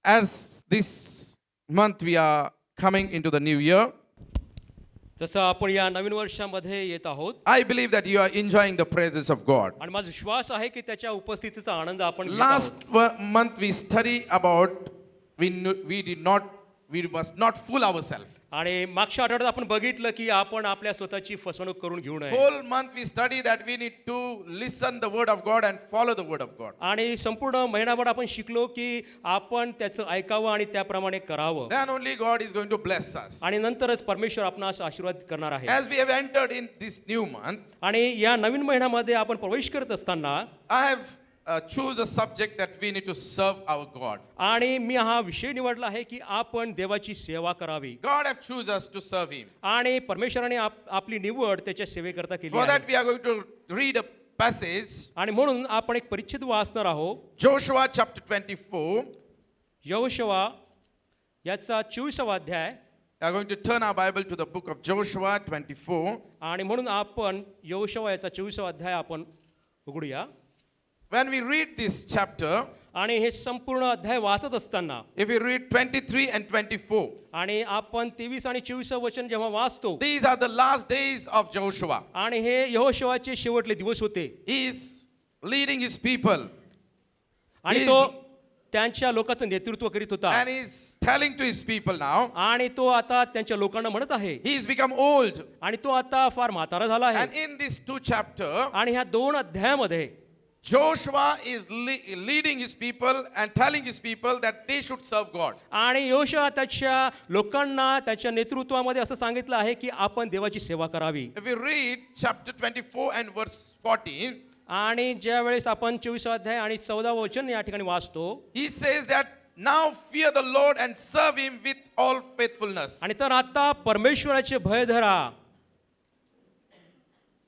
as this month we are coming into the new year, जसं आपण या नवीन वर्षामध्ये येत आहोत I believe that you are enjoying the praises of God. आणि माझा विश्वास आहे की त्याच्या उपस्थितीचा आनंद आपण घेत Last आहोत. month we study about we must not fool ourselves. आणि मागच्या आठवड्यात आपण बघितलं की आपण आपल्या स्वतःची फसवणूक करून घेऊ नये. Whole month we study that we need to listen the word of God and follow the word of God. आणि संपूर्ण महिनाभर आपण शिकलो की आपण त्याचं ऐकावं आणि त्याप्रमाणे करावं. Then only God is going to bless us. आणि नंतरच परमेश्वर आपणास आशीर्वाद करणार आहे. As we have entered in this new month, आणि या नवीन महिन्यामध्ये आपण प्रवेश करत असताना I have choose a subject that we need to serve our God. आणि मी हा विषय निवडला आहे की आपण देवाची सेवा करावी. God have choose us to serve Him. आणि परमेश्वराने आपली निवड त्याच्या सेवेकरता केली For आहे. that we are going to read a passage, आणि म्हणून आपण एक परिच्छेद वाचणार आहोत. Joshua chapter 24. यहोशुवा याचा 24वा अध्याय. We are going to turn our Bible to the book of Joshua 24. आणि म्हणून आपण यहोशुवा याचा 24वा अध्याय आपण उघडूया. When we read this chapter, आणि हे संपूर्ण अध्याय वाचत असताना if we read 23 and 24, आणि आपण 23 आणि 24 वचन जेव्हा वाचतो, these are the last days of Joshua. आणि हे यहोशुवाचे शेवटले दिवस होते. He is leading his people आणि तो त्यांच्या लोकांचं नेतृत्व करीत होता. and he is telling to his people now. आणि तो आता त्यांच्या लोकांना म्हणत आहे. He has become old. आणि तो आता फार म्हातारा झाला And आहे. in these two chapters, आणि ह्या 2 अध्यायामध्ये Joshua is leading his people and telling his people that they should serve God. आणि यहोशुवा त्याच्या लोकांना त्याच्या नेतृत्वामध्ये असं सांगितलं आहे की आपण देवाची सेवा करावी. If we read chapter 24 and verse 14, आणि ज्या वेळेस आपण 24 अध्याय आणि 14 वचन या ठिकाणी वाचतो, he says that now fear the Lord and serve Him with all faithfulness. आणि तर आता परमेश्वराचे भय धरा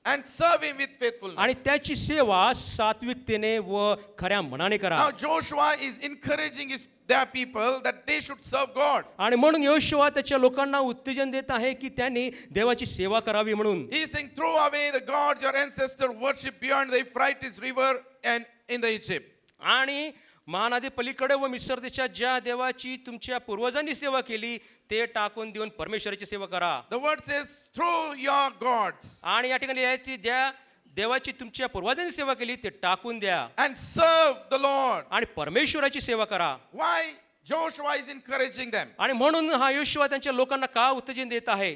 And serve Him with faithfulness. आणि त्याची सेवा सात्विकतेने व खऱ्या मनाने करा. Now Joshua is encouraging their people that they should serve God. आणि म्हणून यहोशुवा त्याच्या लोकांना उत्तेजन देत आहे की त्यांनी देवाची सेवा करावी म्हणून. He is saying, throw away the gods your ancestors worship beyond the Euphrates river and in the Egypt. आणि महानदी पलीकडे व मिस्र देशात ज्या देवाची तुमच्या पूर्वजांनी सेवा केली ते टाकून देऊन परमेश्वराची सेवा करा. The word says, throw your gods आणि या ठिकाणी याची ज्या देवाची तुमच्या पूर्वजांनी सेवा केली ते टाकून द्या and serve the Lord. आणि परमेश्वराची सेवा करा. Why Joshua is encouraging them? आणि म्हणून हा यहोशुवा त्यांच्या लोकांना का उत्तेजन देत आहे?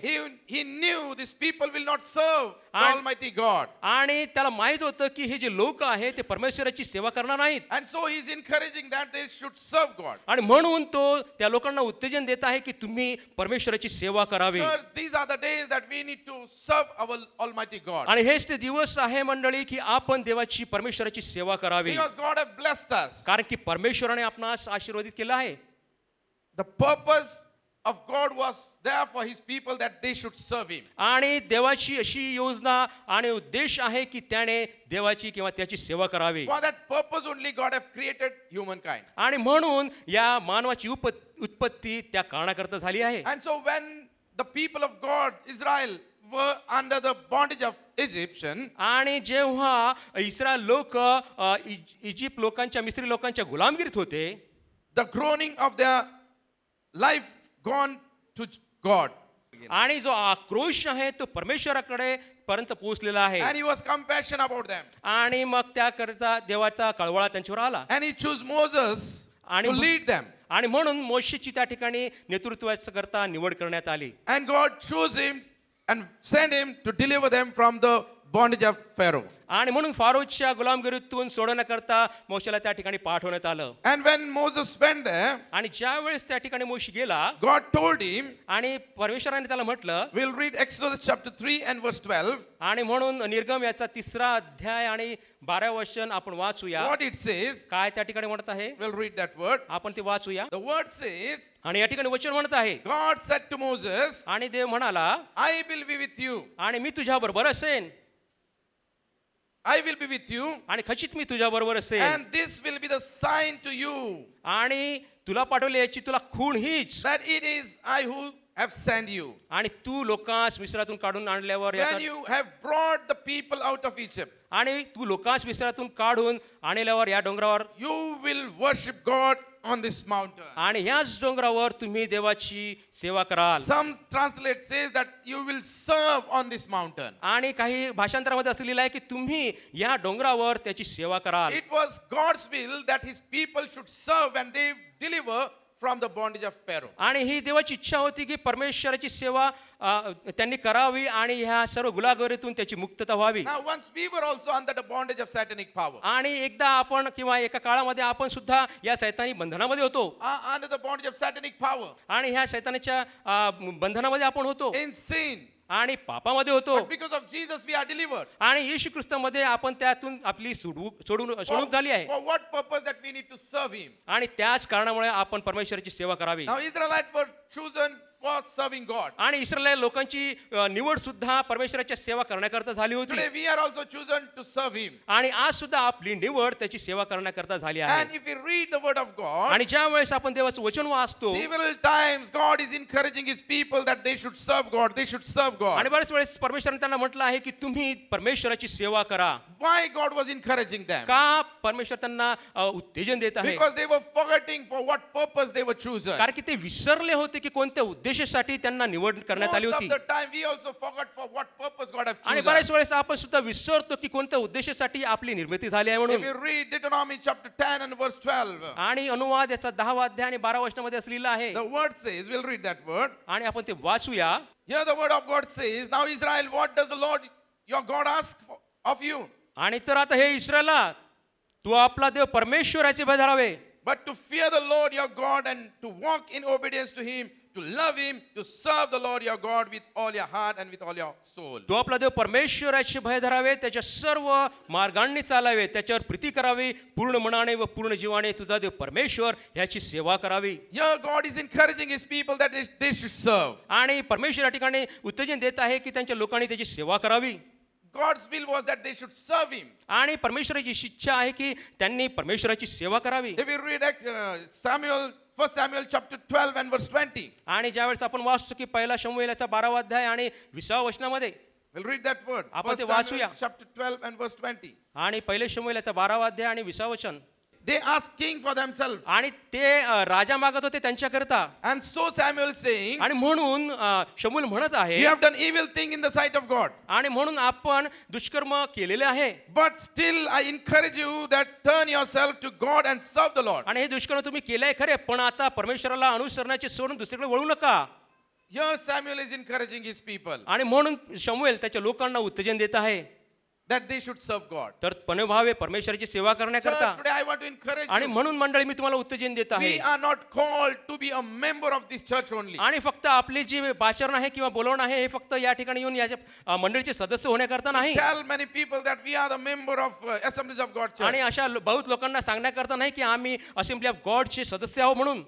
He knew these people will not serve the And- Almighty God. आणि त्याला माहित होतं की हे जे लोक आहेत ते परमेश्वराची सेवा करणार नाहीत. And so he is encouraging that they should serve God. आणि म्हणून तो त्या लोकांना उत्तेजन देत आहे की तुम्ही परमेश्वराची सेवा करावी. Sir, these are the days that we need to serve our Almighty God. आणि हेच ते दिवस आहे मंडळी की आपण देवाची परमेश्वराची सेवा करावी. Because God has blessed us. कारण की परमेश्वराने आपणास आशीर्वादित केलं आहे. The purpose of God was there for His people that they should serve Him. आणि देवाची अशी योजना आणि उद्देश आहे की त्याने देवाची किंवा त्याची सेवा करावी. For that purpose only God have created humankind. आणि म्हणून या मानवाची उत्पत्ती त्या कारणाकरता झाली आहे. And so when the people of God, Israel, were under the bondage of Egyptian, आणि जेव्हा इस्रायल लोक इजिप्त लोकांच्या मिस्री लोकांच्या गुलामगिरीत होते, the groaning of their life gone to God. आणि जो आक्रोश आहे तो परमेश्वराकडे पर्यंत पोहोचलेला आहे. And He was compassionate about them. आणि मग त्याकरता देवाचा कळवळा त्यांच्यावर आला. And He chose Moses आणि to lead them. आणि म्हणून मोशेची त्या ठिकाणी नेतृत्वाच्या करता निवड करण्यात आली. And God chose him and sent him to deliver them from the bondage of Pharaoh. आणि म्हणून फारोच्या गुलामगिरीतून सोडवण्याकरता मोशेला त्या ठिकाणी पाठवण्यात आलं. And when Moses went there, आणि ज्या वेळेस त्या ठिकाणी मोशे गेला God told him, आणि परमेश्वराने त्याला म्हटलं, we'll read Exodus chapter 3 and verse 12. आणि म्हणून निर्गम याचा 3रा अध्याय आणि 12 वचन आपण वाचूया. What it says, काय त्या ठिकाणी म्हणत आहे we'll read that word. आपण ते वाचूया. The word says, आणि या ठिकाणी वचन म्हणत आहे, God said to Moses, आणि देव म्हणाला, I will be with you. आणि मी तुझ्या बरोबर असेन. I will be with you. आणि खचित मी तुझ्या बरोबर असेन. And this will be the sign to you आणि तुला पाठवले याची तुला खूण हीच, that it is I who have sent you. आणि तू लोकांस मिस्रातून काढून आणल्यावर When you have brought the people out of Egypt, आणि तू लोकांस मिस्रातून काढून आणल्यावर या डोंगरावर you will worship God on this mountain. आणि ह्याच डोंगरावर तुम्ही देवाची सेवा कराल. Some translate says that you will serve on this mountain. आणि काही भाषांतरामध्ये असं लिहिलं आहे की तुम्ही या डोंगरावर त्याची सेवा कराल. It was God's will that his people should serve and they deliver from the bondage of Pharaoh. आणि ही देवाची इच्छा होती की परमेश्वराची सेवा त्यांनी करावी आणि ह्या सर्व गुलागरीतून त्याची मुक्तता व्हावी. Now once we were also under the bondage of satanic power. आणि एकदा आपण किंवा एका काळामध्ये आपण सुद्धा या सैतानी बंधनामध्ये होतो Under the bondage of satanic power. आणि ह्या सैतानाच्या बंधनामध्ये आपण होतो In sin. आणि पापामध्ये होतो. But because of Jesus we are delivered. आणि येशू ख्रिस्तामध्ये आपण त्यातून आपली सोडून झाली आहे. For what purpose that we need to serve him. आणि त्याच कारणामुळे आपण परमेश्वराची सेवा करावी. Now Israelites were chosen for serving God. आणि इस्रायल लोकांची निवड सुद्धा परमेश्वराच्या सेवा करण्याकरता झाली होती. Today we are also chosen to serve him. आणि आज सुद्धा आपली निवड त्याची सेवा करण्याकरता झाली आहे. And if we read the word of God, आणि ज्या वेळेस आपण देवाचं वचन वाचतो several times God is encouraging his people that they should serve God. They should serve आणि God. बरेच वेळेस परमेश्वराने त्यांना म्हटलं आहे की तुम्ही परमेश्वराची सेवा करा. Why God was encouraging them? का परमेश्वर त्यांना उत्तेजन देत आहे? Because they were forgetting for what purpose they were chosen. कारण की ते विसरले होते की कोणत्या उद्देशासाठी त्यांना निवड करण्यात आली Most होती. of the time we also forgot for what purpose God have आणि chosen. बऱ्याच वेळेस आपण सुद्धा विसरतो की कोणत्या उद्देशासाठी आपली निर्मिती झाली आहे If म्हणून. you read Deuteronomy chapter 10 and verse 12, आणि अनुवाद याचा 10 अध्याय आणि 12 वचनामध्ये असं लिहिलं आहे. the word says, we'll read that word. आणि आपण ते वाचूया. Here the word of God says, now Israel, what does the Lord your God ask of you? आणि तर आता हे इस्रायला तू आपला देव परमेश्वराचे भय धरावे. But to fear the Lord your God and to walk in obedience to him, to love him, to serve the Lord your God with all your heart and with all your soul. तू आपला देव परमेश्वराचे भय धरावे, त्याच्या सर्व मार्गांनी चालावे, त्याच्यावर प्रीती करावी, पूर्ण मनाने व पूर्ण जीवाने तुझा देव परमेश्वर ह्याची सेवा करावी. Here God is encouraging his people that they should serve. आणि परमेश्वर या ठिकाणी उत्तेजन देत आहे की त्यांच्या लोकांनी त्याची सेवा करावी. God's will was that they should serve him. आणि परमेश्वराची इच्छा आहे की त्यांनी परमेश्वराची सेवा करावी. If we read Samuel, 1 Samuel chapter 12 and verse 20, आणि ज्यावेळेस आपण वाचतो की पहिला शमूएलाचा 12वा अध्याय आणि 20व्या वचनामध्ये we'll read that word. आपण 1 ते Samuel वाचूया. chapter 12 and verse 20. आणि पहिले शमूएलाचा 12वा अध्याय आणि 20वा वचन. They asked king for themselves. आणि ते राजा मागत होते त्यांच्याकरता. And so Samuel saying, आणि म्हणून शमूएल म्हणत आहे you have done evil thing in the sight of God. आणि म्हणून आपण दुष्कर्म केलेले आहे. But still I encourage you that turn yourself to God and serve the Lord. आणि हे दुष्कर्म तुम्ही केलंय खरे, पण आता परमेश्वराला अनुसरण्याचे सोडून दुसरीकडे वळू नका. Here Samuel is encouraging his people आणि म्हणून शमूएल त्याच्या लोकांना उत्तेजन देत आहे that they should serve God. तर पणभावे परमेश्वराची सेवा Church, करण्याकरता. today I want to encourage आणि you. म्हणून मंडळी मी तुम्हाला उत्तेजन देत आहे. We are not called to be a member of this church only. आणि फक्त आपली जी पाचरण आहे किंवा बोलवण आहे हे फक्त या ठिकाणी येऊन याच्या मंडळीचे सदस्य होण्याकरता नाही. Tell many people that we are the member of Assemblies of God आणि Church. अशा बहुत लोकांना सांगण्याकरता नाही की आम्ही असेंब्ली ऑफ गॉडचे सदस्य आहोत म्हणून.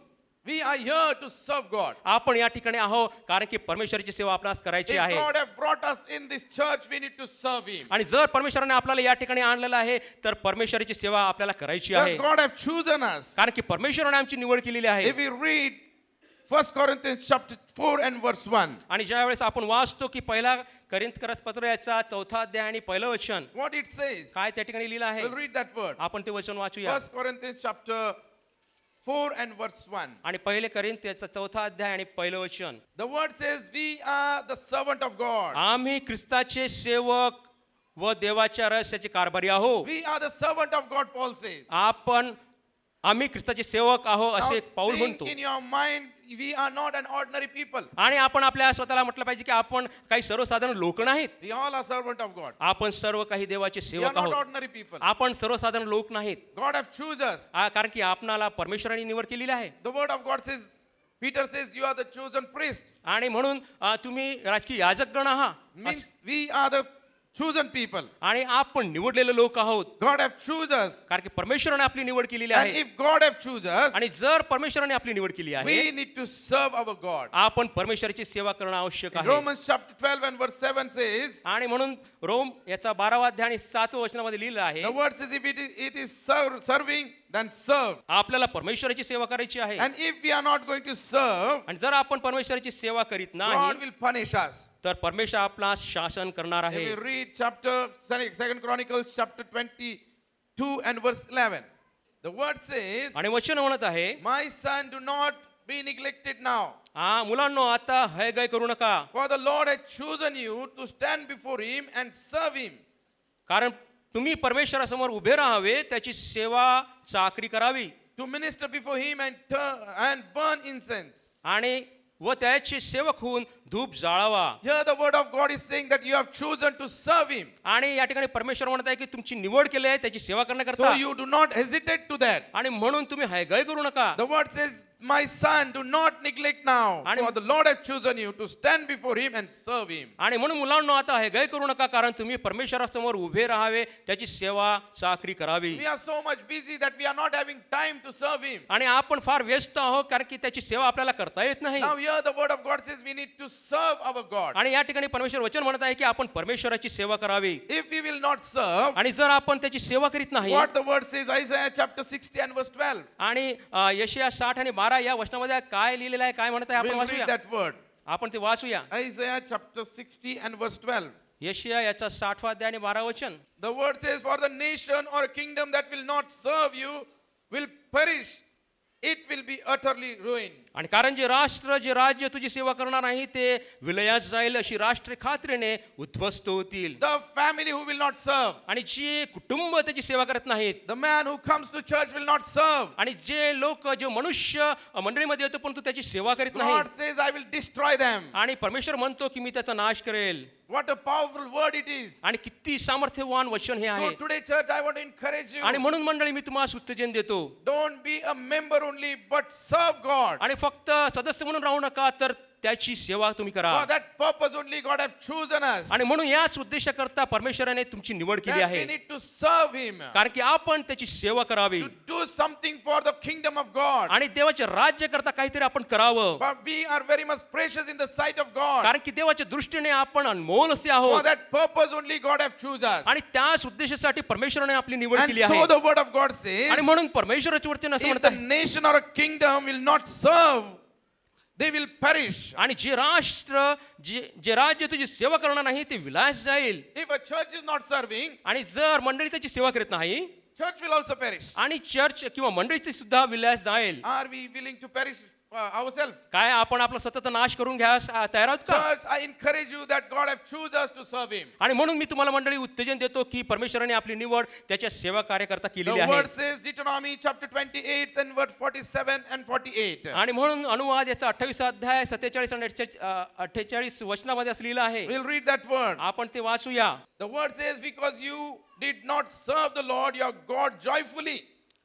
We are here to serve God. आपण या ठिकाणी आहोत कारण की परमेश्वराची सेवा आपणास करायची If आहे. God have brought us in this church, we need to serve him. आणि जर परमेश्वराने आपल्याला या ठिकाणी आणलेलं आहे तर परमेश्वराची सेवा आपल्याला करायची Because आहे. God have chosen us. कारण की परमेश्वराने आमची निवड केलेली आहे. If we read 1 Corinthians chapter 4 and verse 1, आणि ज्या वेळेस आपण वाचतो की पहिला करिंथ पत्र याचा 4था अध्याय आणि पहिलं वचन what it says, काय त्या ठिकाणी लिहिलं आहे. we'll read that word. आपण ते वचन वाचूया. 1 Corinthians chapter 4 and verse 1. आणि पहिले करिंथ याचा 4था अध्याय आणि पहिलं वचन. The word says, we are the servant of God. आम्ही ख्रिस्ताचे सेवक व देवाच्या रहस्याचे कारभारी आहोत. We are the servant of God, Paul says. आम्ही ख्रिस्ताचे सेवक आहोत Now, असे पाऊल think म्हणतो. in your mind, we are not an ordinary people. आणि आपण आपल्या स्वतःला म्हटलं पाहिजे की आपण काही सर्वसाधारण लोक नाहीत. We all are servant of God. आपण सर्व काही देवाचे We are सेवक not आहोत. ordinary people. आपण सर्वसाधारण लोक नाहीत. God have choose us. कारण की आपणाला परमेश्वराने निवड केलेली आहे. The word of God says, Peter says, you are the chosen priest. आणि म्हणून तुम्ही राजकीय याजक गण आहात. Means we are the chosen people. आणि आपण निवडलेले लोक आहोत. God have choose us. कारण की परमेश्वराने आपली निवड केलेली And आहे. if God have choose us, आणि जर परमेश्वराने आपली निवड केली आहे we need to serve our God. आपण परमेश्वराची सेवा करणं आवश्यक In आहे. Romans chapter 12 and verse 7 says, आणि म्हणून रोम याचा 12वा अध्याय आणि 7व्या वचनामध्ये लिहिलं आहे the word says, if it is serving, then serve. आपल्याला परमेश्वराची सेवा करायची आहे. And if we are not going to serve, आणि जर आपण परमेश्वराची सेवा करीत God नाही will punish us. तर परमेश्वर आपला शासन करणार If आहे. we read chapter 2 Chronicles chapter 22 and verse 11. The word says, आणि वचन म्हणत आहे, my son, do not be neglected now. मुलांनो आता हयगय करू नका, For the Lord has chosen you to stand before him and serve him. कारण तुम्ही परमेश्वरासमोर उभे राहावे, त्याची सेवा चाकरी करावी To minister before him and burn incense. आणि व त्याचे सेवक होऊन धूप जाळावा. Here the word of God is saying that you have chosen to serve him. आणि या ठिकाणी परमेश्वर म्हणत आहे की तुमची निवड केली आहे त्याची सेवा So करण्याकरता, you do not hesitate to that. आणि म्हणून तुम्ही हयगय करू नका. The word says, my son, do not neglect now. आणि- For the Lord has chosen you to stand before him and serve him. आणि म्हणून मुलांनो आता हयगय करू नका, कारण तुम्ही परमेश्वरासमोर उभे राहावे, त्याची सेवा चाकरी करावी. We are so much busy that we are not having time to serve him. आणि आपण फार व्यस्त आहोत कारण की त्याची सेवा आपल्याला करता येत नाही. Now here the word of God says we need to serve our God. आणि या ठिकाणी परमेश्वर वचन म्हणत आहे की आपण परमेश्वराची सेवा करावी. If we will not serve, आणि जर आपण त्याची सेवा करीत नाही, what the word says, Isaiah chapter 60 and verse 12. आणि यशाया 60 आणि 12 या वचनामध्ये काय लिहिलेलं आहे, काय म्हणत आहे आपण We'll read वाचूया. that word. आपण ते वाचूया. Isaiah chapter 60 and verse 12. यशाया याचा 60 अध्याय आणि 12 वचन. The word says, for the nation or kingdom that will not serve you will perish. It will be utterly ruined. आणि कारण जे राष्ट्र जे राज्य तुझी सेवा करणार नाही ते विलयास जाईल, अशी राष्ट्र खात्रीने उद्ध्वस्त होतील. The family who will not serve, आणि जे कुटुंब त्याची सेवा करत नाहीत, the man who comes to church will not serve. आणि जे लोक जे मनुष्य मंडळीमध्ये येतो पण तू त्याची सेवा करीत नाही, God says, I will destroy them. आणि परमेश्वर म्हणतो की मी त्याचा नाश करेल. What a powerful word it is. आणि किती सामर्थ्यवान वचन हे आहे. So today, church, I want to encourage you. आणि म्हणून मंडळी मी तुम्हाला उत्तेजन देतो, Don't be a member only, but serve God. आणि फक्त सदस्य म्हणून राहू नका, तर त्याची सेवा तुम्ही करा. For that purpose only God have chosen us. आणि म्हणून याच उद्देशाकरता परमेश्वराने तुमची निवड केली That we आहे, need to serve Him. कारण की आपण त्याची सेवा करावी To do something for the kingdom of God. आणि देवाचे राज्य करता काहीतरी आपण करावं. But we are very much precious in the sight of God. कारण की देवाच्या दृष्टीने आपण अनमोल असे For आहोत, that purpose only God have chosen us. आणि त्याच उद्देशासाठी परमेश्वराने आपली निवड And केली आहे. so the word of God says, आणि म्हणून परमेश्वराच्या वरती असं if म्हणत the आहे, nation or a kingdom will not serve, they will perish. आणि जे राष्ट्र जे राज्य तुझी सेवा करणार नाही ते विलास जाईल. If a church is not serving, आणि जर मंडळी त्याची सेवा करीत नाही, church will also perish. आणि चर्च किंवा मंडळीची सुद्धा विलास जाईल. Are we willing to perish ourselves? काय आपण आपला स्वतःचा नाश करून घ्यास तयार आहोत का? Church, I encourage you that God have chosen us to serve Him. आणि म्हणून मी तुम्हाला मंडळी उत्तेजन देतो की परमेश्वराने आपली निवड त्याच्या सेवा कार्यकर्ता केलेली The आहे. word says, Deuteronomy chapter 28 and verse 47 and 48. आणि म्हणून अनुवाद याचा 28 अध्याय 47 आणि 48 वचनामध्ये असलेला आहे. We'll read that word. आपण ते वाचूया. The word says, because you did not serve the Lord your God joyfully.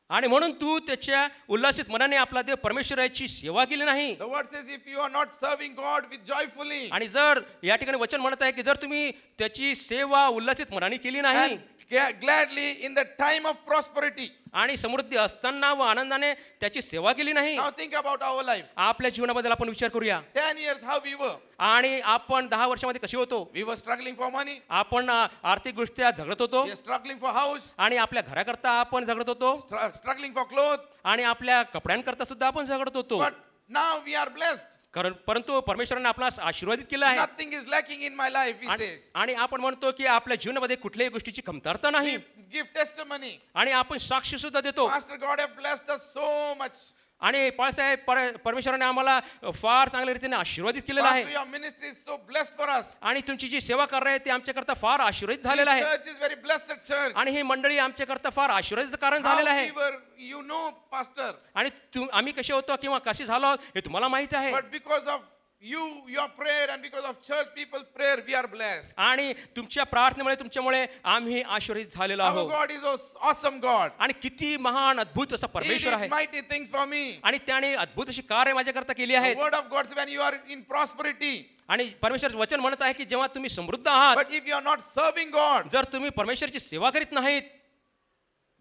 आणि म्हणून तू त्याच्या उल्हासित मनाने आपला देव परमेश्वराची सेवा केली नाही. The word says, if you are not serving God with joyfully आणि जर या ठिकाणी वचन म्हणत आहे की जर तुम्ही त्याची सेवा उल्हासित मनाने केली नाही and gladly in the time of prosperity. आणि समृद्धी असताना व आनंदाने त्याची सेवा केली नाही. Now think about our life. आपल्या जीवनाबद्दल आपण विचार करूया. 10 years how we were. आणि आपण 10 वर्षामध्ये कसे होतो? We were struggling for money. आपण आर्थिकदृष्ट्या झगडत होतो, We are struggling for house. आणि आपल्या घराकरता आपण झगडत होतो, Struggling for clothes. आणि आपल्या कपड्यांकरता सुद्धा आपण झगडत होतो. But now we are blessed. कारण परंतु परमेश्वराने आपणास आशीर्वादित केलं आहे. Nothing is lacking in my life, he says. आणि आपण म्हणतो की आपल्या जीवनामध्ये कुठल्याही गोष्टीची कमतरता नाही. We give testimony. आणि आपण साक्ष सुद्धा देतो. Pastor, God have blessed us so much. आणि पाळसाहेब परमेश्वराने आम्हाला फार चांगल्या रीतीने आशीर्वादित केलेलं Pastor, आहे. your ministry is so blessed for us. आणि तुमची जी सेवा कर आहे ते आमच्याकरता फार आशीर्वादित This झालेलं आहे. church is very blessed church. आणि ही मंडळी आमच्याकरता फार आशीर्वादाचं कारण झालेलं How आहे. we were, you know, Pastor. आणि आम्ही कसे होतो किंवा कसे झालो आहोत हे तुम्हाला माहित आहे. But because of you, your prayer, and because of church people's prayer, we are blessed. आणि तुमच्या प्रार्थनेमुळे तुमच्यामुळे आम्ही आशीर्वादित झालेलो Our आहोत. God is an awesome God. आणि किती महान अद्भुत असा He परमेश्वर did आहे. mighty things for me. आणि त्याने अद्भुत अशी कार्य माझ्याकरता केली The आहेत. word of God says when you are in prosperity, आणि परमेश्वर वचन म्हणत आहे की जेव्हा तुम्ही समृद्ध आहात, but if you are not serving God, जर तुम्ही परमेश्वराची सेवा करीत नाहीत,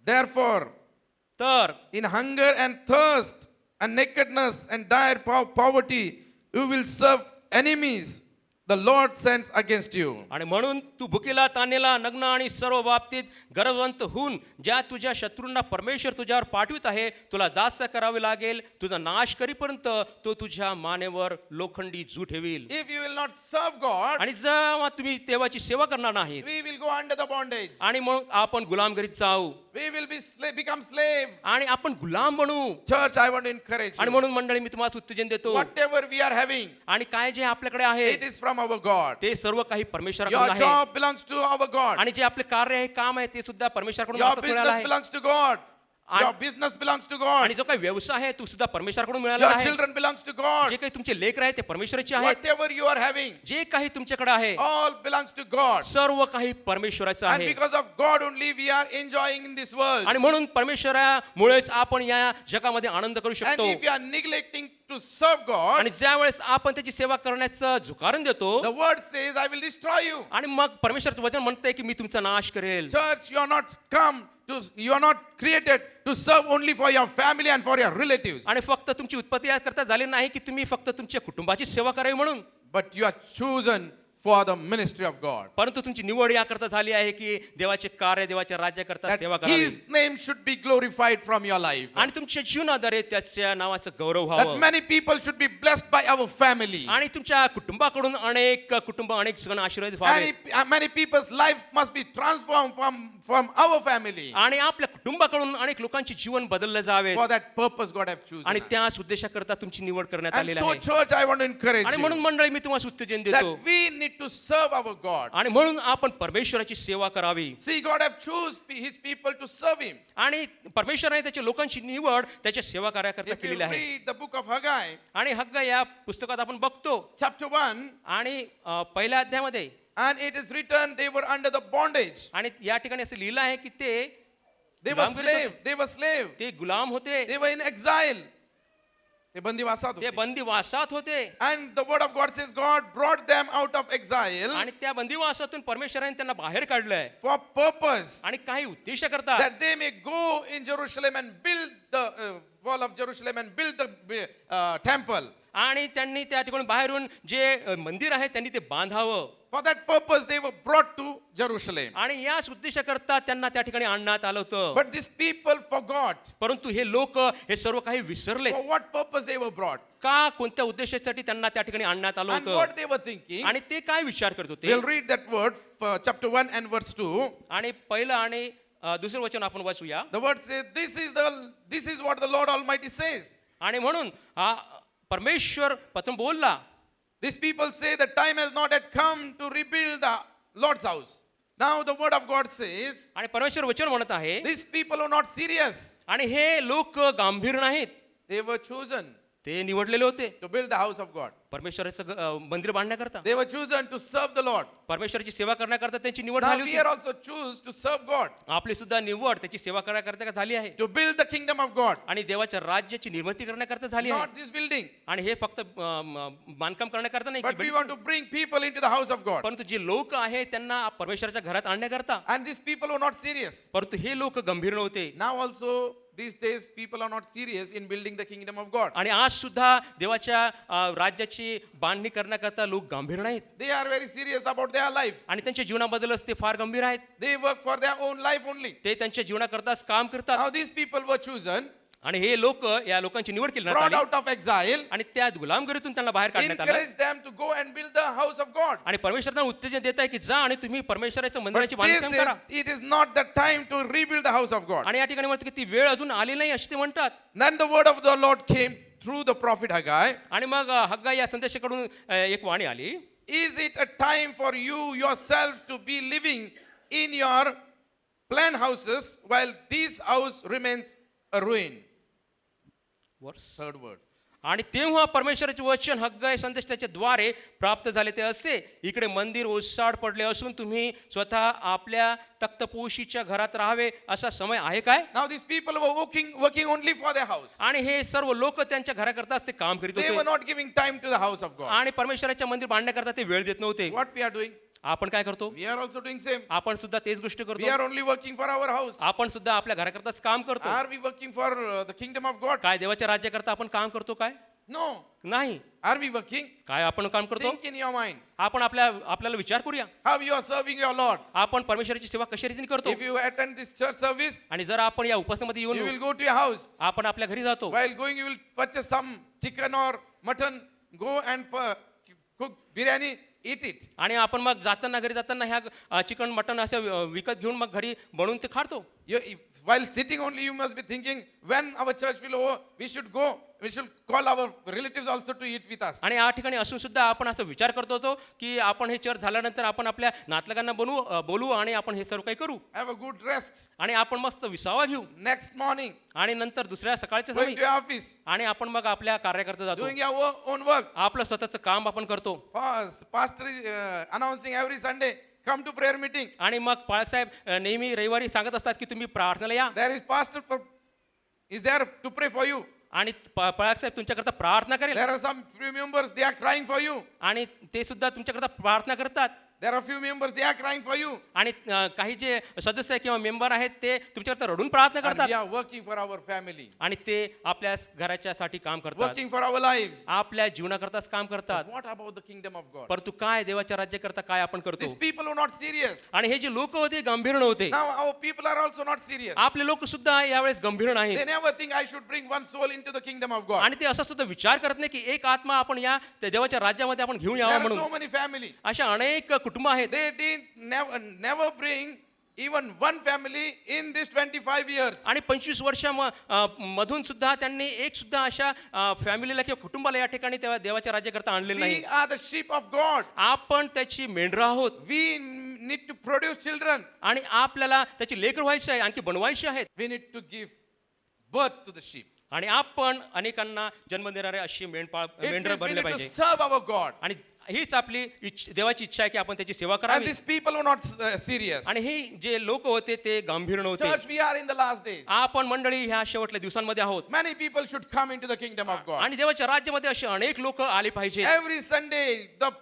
therefore, तर in hunger and thirst and nakedness and dire poverty, you will serve enemies. the Lord sends against you. आणि म्हणून तू भुकेला, तानेला, नग्न आणि सर्व बाबतीत गरजवंत होऊन ज्या तुझ्या शत्रूंना परमेश्वर तुझ्यावर पाठवित आहे तुला दास करावे लागेल. तुझा नाश करीपर्यंत तो तुझ्या मानेवर लोखंडी जू ठेवील. If you will not serve God, आणि जेव्हा तुम्ही देवाची सेवा करणार नाहीत we will go under the bondage. आणि मग आपण गुलामगिरीत जाऊ We will become slave. आणि आपण गुलाम बनू. Church, I want to encourage आणि you. म्हणून मंडळी मी तुम्हाला उत्तेजन देतो, Whatever we are having, आणि काय जे आपल्याकडे आहे it is from our God. ते सर्व काही परमेश्वराकडून Your आहे. job belongs to our God. आणि जे आपले कार्य आहे, काम आहे, ते सुद्धा परमेश्वराकडून Your वापस मिळालं business आहे. belongs to God. And- Your business belongs to God. आणि जो काही व्यवसाय आहे तो सुद्धा परमेश्वराकडून मिळाला Your आहे. children belongs to God. जे काही तुमचे लेकर आहेत ते परमेश्वराचे आहेत. Whatever you are having, जे काही तुमच्याकडे आहे all belongs to God. सर्व काही परमेश्वराचं And आहे. because of God only we are enjoying in this world. आणि म्हणून परमेश्वरामुळेच आपण या जगामध्ये आनंद करू And शकतो. if we are neglecting to serve God, आणि ज्या वेळेस आपण त्याची सेवा करण्याचं झुकारण देतो the word says, I will destroy you. आणि मग परमेश्वराचं वचन म्हणतंय की मी तुमचा नाश करेल. Church, you are not created to serve only for your family and for your relatives. आणि फक्त तुमची उत्पत्ती याकरता झाली नाही की तुम्ही फक्त तुमच्या कुटुंबाची सेवा करावी म्हणून, But you are chosen for the ministry of God. परंतु तुमची निवड याकरता झाली आहे की देवाचे कार्य, देवाच्या राज्याकरता सेवा That करावी His name should be glorified from your life. आणि तुमच्या जीवनाद्वारे त्याच्या नावाचं गौरव That व्हावं. many people should be blessed by our family. आणि तुमच्या कुटुंबाकडून अनेक जण आशीर्वादित व्हावे. Many people's life must be transformed from our family. आणि आपल्या कुटुंबाकडून अनेक लोकांचे जीवन बदलले जावे. For that purpose God have chosen. आणि त्याच उद्देशाकरता तुमची निवड करण्यात And आलेली so आहे. church, I want to encourage आणि म्हणून you मंडळी मी तुम्हाला उत्तेजन देतो that we need to serve our God. आणि म्हणून आपण परमेश्वराची सेवा करावी. See, God have chosen His people to serve Him. आणि परमेश्वराने त्याच्या लोकांची निवड त्याच्या सेवा कार्याकरता If you केलेली आहे. read the book of Haggai, आणि हग्ग या पुस्तकात आपण बघतो chapter 1, आणि पहिल्या अध्यायामध्ये and it is written they were under the bondage. आणि या ठिकाणी असं लिहिलं आहे की ते They were गुलामगिरीत slave. होते. They were slave. ते गुलाम होते, They were in exile. ते बंदिवासात ते होते. बंदिवासात होते. And the word of God says God brought them out of exile आणि त्या बंदिवासातून परमेश्वराने त्यांना बाहेर काढलंय for purpose आणि काही उद्देश करता that they may go in Jerusalem and build the wall of Jerusalem and build the temple. आणि त्यांनी त्या ठिकाणी बाहेरून जे मंदिर आहे त्यांनी ते बांधावं. For that purpose they were brought to Jerusalem. आणि याच उद्देशाकरता त्यांना त्या ठिकाणी आणण्यात आलं होतं. But these people forgot परंतु हे लोक हे सर्व काही विसरले. for what purpose they were brought का, कोणत्या उद्देशासाठी त्यांना त्या ठिकाणी आणण्यात आलं and होतं what they were thinking. आणि ते काय विचार करत होते. We'll read that word for chapter 1 and verse 2. आणि पहिलं आणि दुसरं वचन आपण वाचूया. The word says, this is what the Lord Almighty says. आणि म्हणून हा परमेश्वर पत्र बोलला. These people say the time has not yet come to rebuild the Lord's house. Now the word of God says, आणि परमेश्वर वचन म्हणत आहे these people are not serious. आणि हे लोक गांभीर नाहीत, They were chosen ते निवडलेले होते to build the house of God. परमेश्वराचं मंदिर बांधण्याकरता, They were chosen to serve the Lord. परमेश्वराची सेवा करण्याकरता त्यांची निवड Now झाली we होती. are also choose to serve God, आपली सुद्धा निवड त्याची सेवा करण्याकरता झाली आहे to build the kingdom of God. आणि देवाच्या राज्याची निर्मिती करण्याकरता झाली आहे. Not this building, आणि हे फक्त बांधकाम करण्याकरता नाही, but we की want to bring people into the house of God. परंतु जे लोक आहेत त्यांना परमेश्वराच्या घरात आणण्याकरता. And these people were not serious. परंतु हे लोक गंभीर नव्हते. Now also these days people are not serious in building the kingdom of God. आणि आज सुद्धा देवाच्या राज्याची बांधणी करण्याकरता लोक गंभीर नाहीत They are very serious about their life. आणि त्यांच्या जीवनाबद्दलच ते फार गंभीर आहेत. They work for their own life only. ते त्यांच्या जीवनाकरताच काम करतात. Now these people were chosen, आणि हे लोक, या लोकांची निवड केली brought आली out of exile, आणि त्या गुलामगिरीतून त्यांना बाहेर काढण्यात आलं. encourage them to go and build the house of God. आणि परमेश्वर त्यांना उत्तेजन देत आहे की जा आणि तुम्ही परमेश्वराच्या But मंदिराची they बांधकाम said करा. it is not the time to rebuild the house of God. आणि या ठिकाणी म्हणतात की ती वेळ अजून आली नाही असे ते म्हणतात. Then the word of the Lord came through the prophet Haggai. आणि मग हग्गाई या संदेशाकडून एक वाणी आली. Is it a time for you yourself to be living in your planned houses while this house remains a ruin? Third word. आणि तेव्हा परमेश्वराचे वचन हग्गाई संदेश त्याच्या द्वारे प्राप्त झाले ते असे, इकडे मंदिर ओसाड पडले असून तुम्ही स्वतः आपल्या तख्तपोशीच्या घरात राहावे असा समय आहे काय. Now these people were working only for their house. आणि हे सर्व लोक त्यांच्या घराकरताच ते काम करीत They were होते not giving time to the house of God. आणि परमेश्वराच्या मंदिर बांधण्याकरता ते वेळ देत नव्हते. What we are doing? आपण काय करतो. We are also doing same. आपण सुद्धा तेच गोष्ट We करतो. are only working for our house. आपण सुद्धा आपल्या घराकरताच काम करतो. Are we working for the kingdom of God? काय देवाच्या राज्याकरता आपण काम करतो काय. No. नाही. Are we working? काय आपण काम करतो? Think in your mind. आपण आपल्याला विचार करूया, How you are serving your Lord. आपण परमेश्वराची सेवा कशा रीतीने करतो. If you attend this church service, आणि जर आपण या उपस्थितीमध्ये you येऊन will go to your house. आपण आपल्या घरी जातो, While going, you will purchase some chicken or mutton. Go and cook biryani. Eat it. आणि आपण मग घरी जाताना ह्या चिकन मटन असं विकत घेऊन मग घरी बनवून ते खातो. While sitting only, you must be thinking, when our church will over, we should go. We should call our relatives also to eat with us. आणि या ठिकाणी असून सुद्धा आपण असं विचार करतो होतो की आपण हे चर्च झाल्यानंतर आपण आपल्या नातलगांना बोलू आणि आपण हे सर्व काही करू Have a good rest. आणि आपण मस्त विसावा घेऊ Next morning, आणि नंतर दुसऱ्या सकाळच्या going समय to your office, आणि आपण मग आपल्या कार्याकरता जातो, doing your own work. आपलं स्वतःचं काम आपण करतो. Pastor is announcing every Sunday, come to prayer meeting. आणि मग पाळक साहेब नेहमी रविवारी सांगत असतात की तुम्ही प्रार्थनेला या There is pastor is there to pray for you. आणि पाळक साहेब तुमच्याकरता प्रार्थना करेल There are some few members, they are crying for you. आणि ते सुद्धा तुमच्याकरता प्रार्थना करतात. There are few members, they are crying for you. आणि काही जे सदस्य किंवा मेंबर आहेत ते तुमच्याकरता रडून प्रार्थना And we करतात are working for our family, आणि ते आपल्या घराच्यासाठी काम करतात, working for our lives. आपल्या जीवनाकरताच काम करतात. What about the kingdom of God? परंतु काय देवाच्या राज्याकरता काय आपण करतो. These people were not serious. आणि हे जे लोक होते गंभीर नव्हते. Now our people are also not serious. आपले लोक सुद्धा यावेळेस गंभीर They नाहीत never think I should bring one soul into the kingdom of God. आणि ते असं सुद्धा विचार करत नाही की एक आत्मा आपण या त्या देवाच्या राज्यामध्ये आपण घेऊन There यावा are म्हणून. so many family. अशा अनेक कुटुंब आहेत. They didn't never bring even one family in this 25 years. आणि 25 मधून सुद्धा त्यांनी एक सुद्धा अशा फॅमिलीला किंवा कुटुंबाला या ठिकाणी त्या देवाच्या राज्याकरता आणलेलं We नाही. are the sheep of God. आपण त्याची मेंढरं आहोत We need to produce children. आणि आपल्याला त्याची लेकरं व्हायची आहे, आणखी बनवायची आहेत. We need to give birth to the sheep. आणि आपण अनेकांना जन्म देणारे अशी It मेंढरं means we बनले need to पाहिजे. serve our God. आणि हीच आपली देवाची इच्छा आहे की आपण त्याची सेवा And करावी. these people were not serious. आणि हे जे लोक होते ते गंभीर नव्हते. Church, we are in the last days. आपण मंडळी ह्या शेवटल्या दिवसांमध्ये आहोत Many people should come into the kingdom of God. आणि देवाच्या राज्यामध्ये असे अनेक लोक आले पाहिजे. Every Sunday, the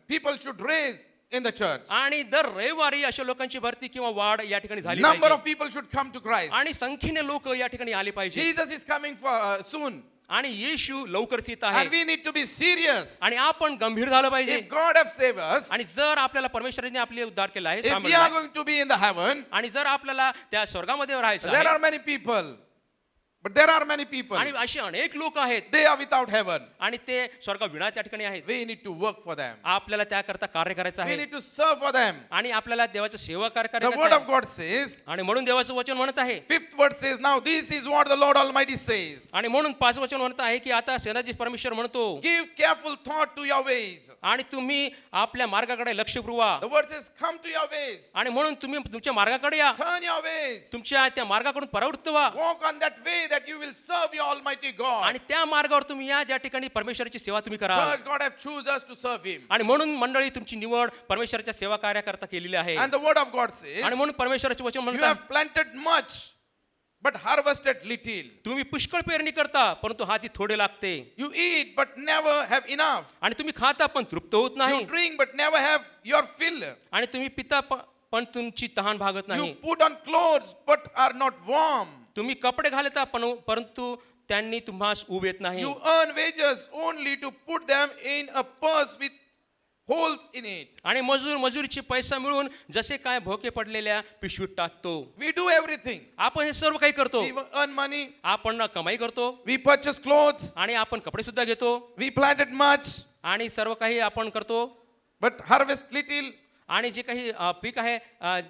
people should raise in the church. आणि दर रविवारी अशा लोकांची भरती किंवा वाढ या ठिकाणी झाली Number पाहिजे. of people should come to Christ. आणि संख्येने लोक या ठिकाणी आले पाहिजे. Jesus is coming for soon. आणि येशू लवकरच येत And आहे we need to be serious. आणि आपण गंभीर झालं पाहिजे. If God have saved us, आणि जर आपल्याला परमेश्वराने आपले उद्धार केला आहे, if we सामावलं are आहे, going to be in the heaven, आणि जर आपल्याला त्या स्वर्गामध्ये राहायचं there आहे, are many people. But there are many people. आणि असे अनेक लोक आहेत They are without heaven. आणि ते स्वर्गविना त्या ठिकाणी आहेत. We need to work for them. आपल्याला त्याकरता कार्य करायचं We आहे need to serve for them. आणि आपल्याला देवाचं सेवा कार्य The करायचं word of आहे. God says, आणि म्हणून देवाचं वचन म्हणत आहे. fifth word says, now this is what the Lord Almighty says. आणि म्हणून 5 वचन म्हणत आहे की आता सेनाधीश परमेश्वर म्हणतो Give careful thought to your ways. आणि तुम्ही आपल्या मार्गाकडे लक्ष पुरवा. The word says, come to your ways. आणि म्हणून तुम्ही तुमच्या मार्गाकडे या, Turn your ways. तुमच्या त्या मार्गाकडून परावृत्त व्हा Walk on that way that you will serve your Almighty God. आणि त्या मार्गावर तुम्ही या ज्या ठिकाणी परमेश्वराची सेवा तुम्ही करा. Church, God have choose us to serve Him. आणि म्हणून मंडळी तुमची निवड परमेश्वराच्या सेवा कार्याकरता केलेली आहे. And the word of God says, आणि म्हणून परमेश्वराचे वचन you म्हणतात have planted much, but harvested little. तुम्ही पुष्कळ पेरणी करता परंतु हाती थोडे लागते. You eat, but never have enough. आणि तुम्ही खाता पण तृप्त होत नाही. You drink, but never have your fill. आणि तुम्ही पिता पण तुमची तहान भागत नाही. You put on clothes, but are not warm. तुम्ही कपडे घालता परंतु त्यांनी तुम्हास ऊब येत नाही. You earn wages only to put them in a purse with holes in it. आणि मजुरीचे पैसा मिळून जसे काय भोके पडलेल्या पिशवीत टाकतो. We do everything. आपण हे सर्व काही करतो. We earn money. आपण कमाई करतो We purchase clothes. आणि आपण कपडे सुद्धा घेतो We planted much, आणि सर्व काही आपण करतो. but harvest little. आणि जे काही पीक आहे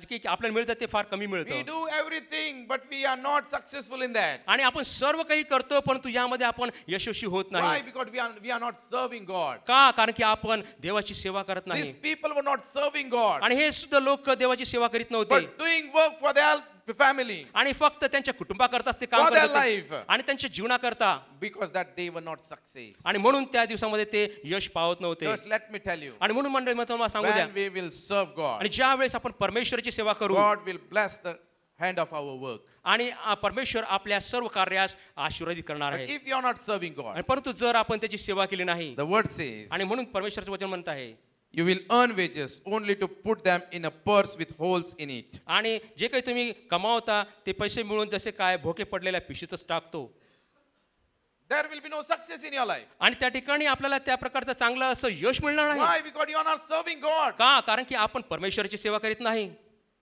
की आपल्याला मिळतं ते फार कमी We मिळतं. do everything, but we are not successful in that. आणि आपण सर्व काही करतो परंतु यामध्ये आपण यशस्वी होत Why? नाही. Because we are not serving God. का? कारण की आपण देवाची सेवा करत These नाही. people were not serving God, आणि हे सुद्धा लोक देवाची सेवा करीत नव्हते but doing work for their family, आणि फक्त त्यांच्या कुटुंबाकरताच ते for काम their करत होते. life, आणि त्यांच्या जीवनाकरता. because that they were not success. आणि म्हणून त्या दिवसामध्ये ते यश पावत नव्हते. Just let me tell you, आणि म्हणून मंडळी मला तुम्हाला सांगू द्या, when we will serve God, आणि ज्या वेळेस आपण परमेश्वराची सेवा करू God will bless the hand of our work. आणि परमेश्वर आपल्या सर्व कार्यास आशीर्वादित करणार But आहे. if you are not serving God, आणि परंतु जर आपण त्याची सेवा केली नाही, the word says, आणि म्हणून परमेश्वराचं वचन म्हणत आहे, you will earn wages only to put them in a purse with holes in it. आणि जे काही तुम्ही कमावता ते पैसे मिळून जसे काय भोके पडलेल्या पिशवीतच टाकतो. there will be no success in your life. आणि त्या ठिकाणी आपल्याला त्या प्रकारचं चांगलं असं यश मिळणार नाही. Why? Because you are not serving God. का? कारण की आपण परमेश्वराची सेवा करीत नाही.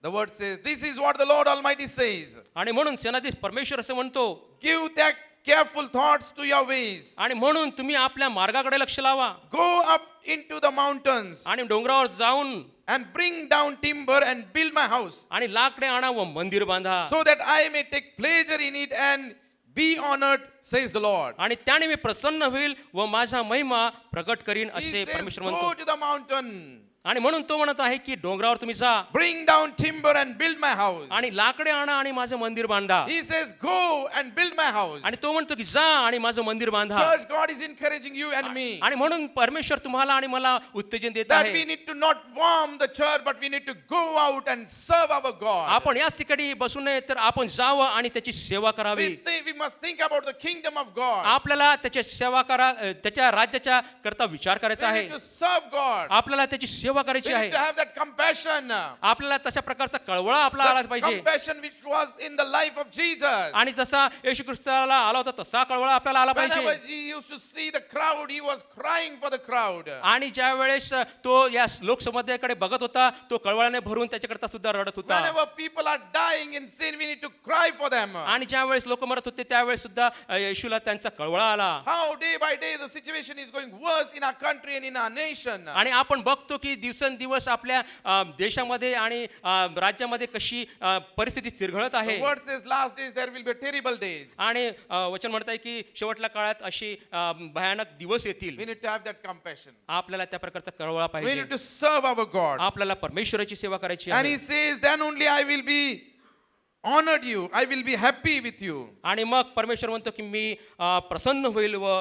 The word says, this is what the Lord Almighty says. आणि म्हणून सेनाधीश परमेश्वर असं म्हणतो, Give that careful thoughts to your ways. आणि म्हणून तुम्ही आपल्या मार्गाकडे लक्ष लावा Go up into the mountains आणि डोंगरावर जाऊन and bring down timber and build my house, आणि लाकडे आणा व मंदिर बांधा, so that I may take pleasure in it and be honored, says the Lord. आणि त्याने मी प्रसन्न होईल व माझा महिमा प्रगट करीन He असे says, परमेश्वर go म्हणतो. to the mountain, आणि म्हणून तो म्हणत आहे की डोंगरावर तुम्ही जा bring down timber and build my house. आणि लाकडे आणा आणि माझं मंदिर बांधा. He says, go and build my house. आणि तो म्हणतो की जा आणि माझं मंदिर बांधा. Church, God is encouraging you and me आणि म्हणून परमेश्वर तुम्हाला आणि मला उत्तेजन देत that we आहे. need to not warm the church, but we need to go out and serve our God. आपण याच ठिकाणी बसू नये, तर आपण जावं आणि त्याची सेवा करावी. We must think about the kingdom of God. आपल्याला त्याची सेवा करा, त्याच्या राज्याच्या करता विचार करायचा We आहे. need to serve God. आपल्याला त्याची सेवा करायची We need to आहे. have that compassion. आपल्याला तशा प्रकारचा कळवळा आपला आला That पाहिजे. compassion which was in the life of Jesus. आणि जसा येशू ख्रिस्ताला आला होता तसा कळवळा आपल्याला आला Whenever पाहिजे. he used to see the crowd, he was crying for the crowd. आणि ज्या वेळेस तो या लोकसमुदायाकडे बघत होता, तो कळवळाने भरून त्याच्याकरता सुद्धा रडत होता. Whenever people are dying in sin, we need to cry for them. आणि ज्या वेळेस लोक मरत होते त्यावेळेस सुद्धा येशूला त्यांचा कळवळा आला. How day by day the situation is going worse in our country and in our nation. आणि आपण बघतो की दिवसेंदिवस आपल्या देशामध्ये आणि राज्यामध्ये कशी परिस्थिती चिरघळत The आहे. word says last days there will be terrible days. आणि वचन म्हणत आहे की शेवटल्या काळात अशी भयानक दिवस येतील. We need to have that compassion. आपल्याला त्या प्रकारचा कळवळा We पाहिजे. need to serve our God. आपल्याला परमेश्वराची सेवा करायची And आहे. he says, then only I will be honored you. I will be happy with you. आणि मग परमेश्वर म्हणतो की मी प्रसन्न होईल व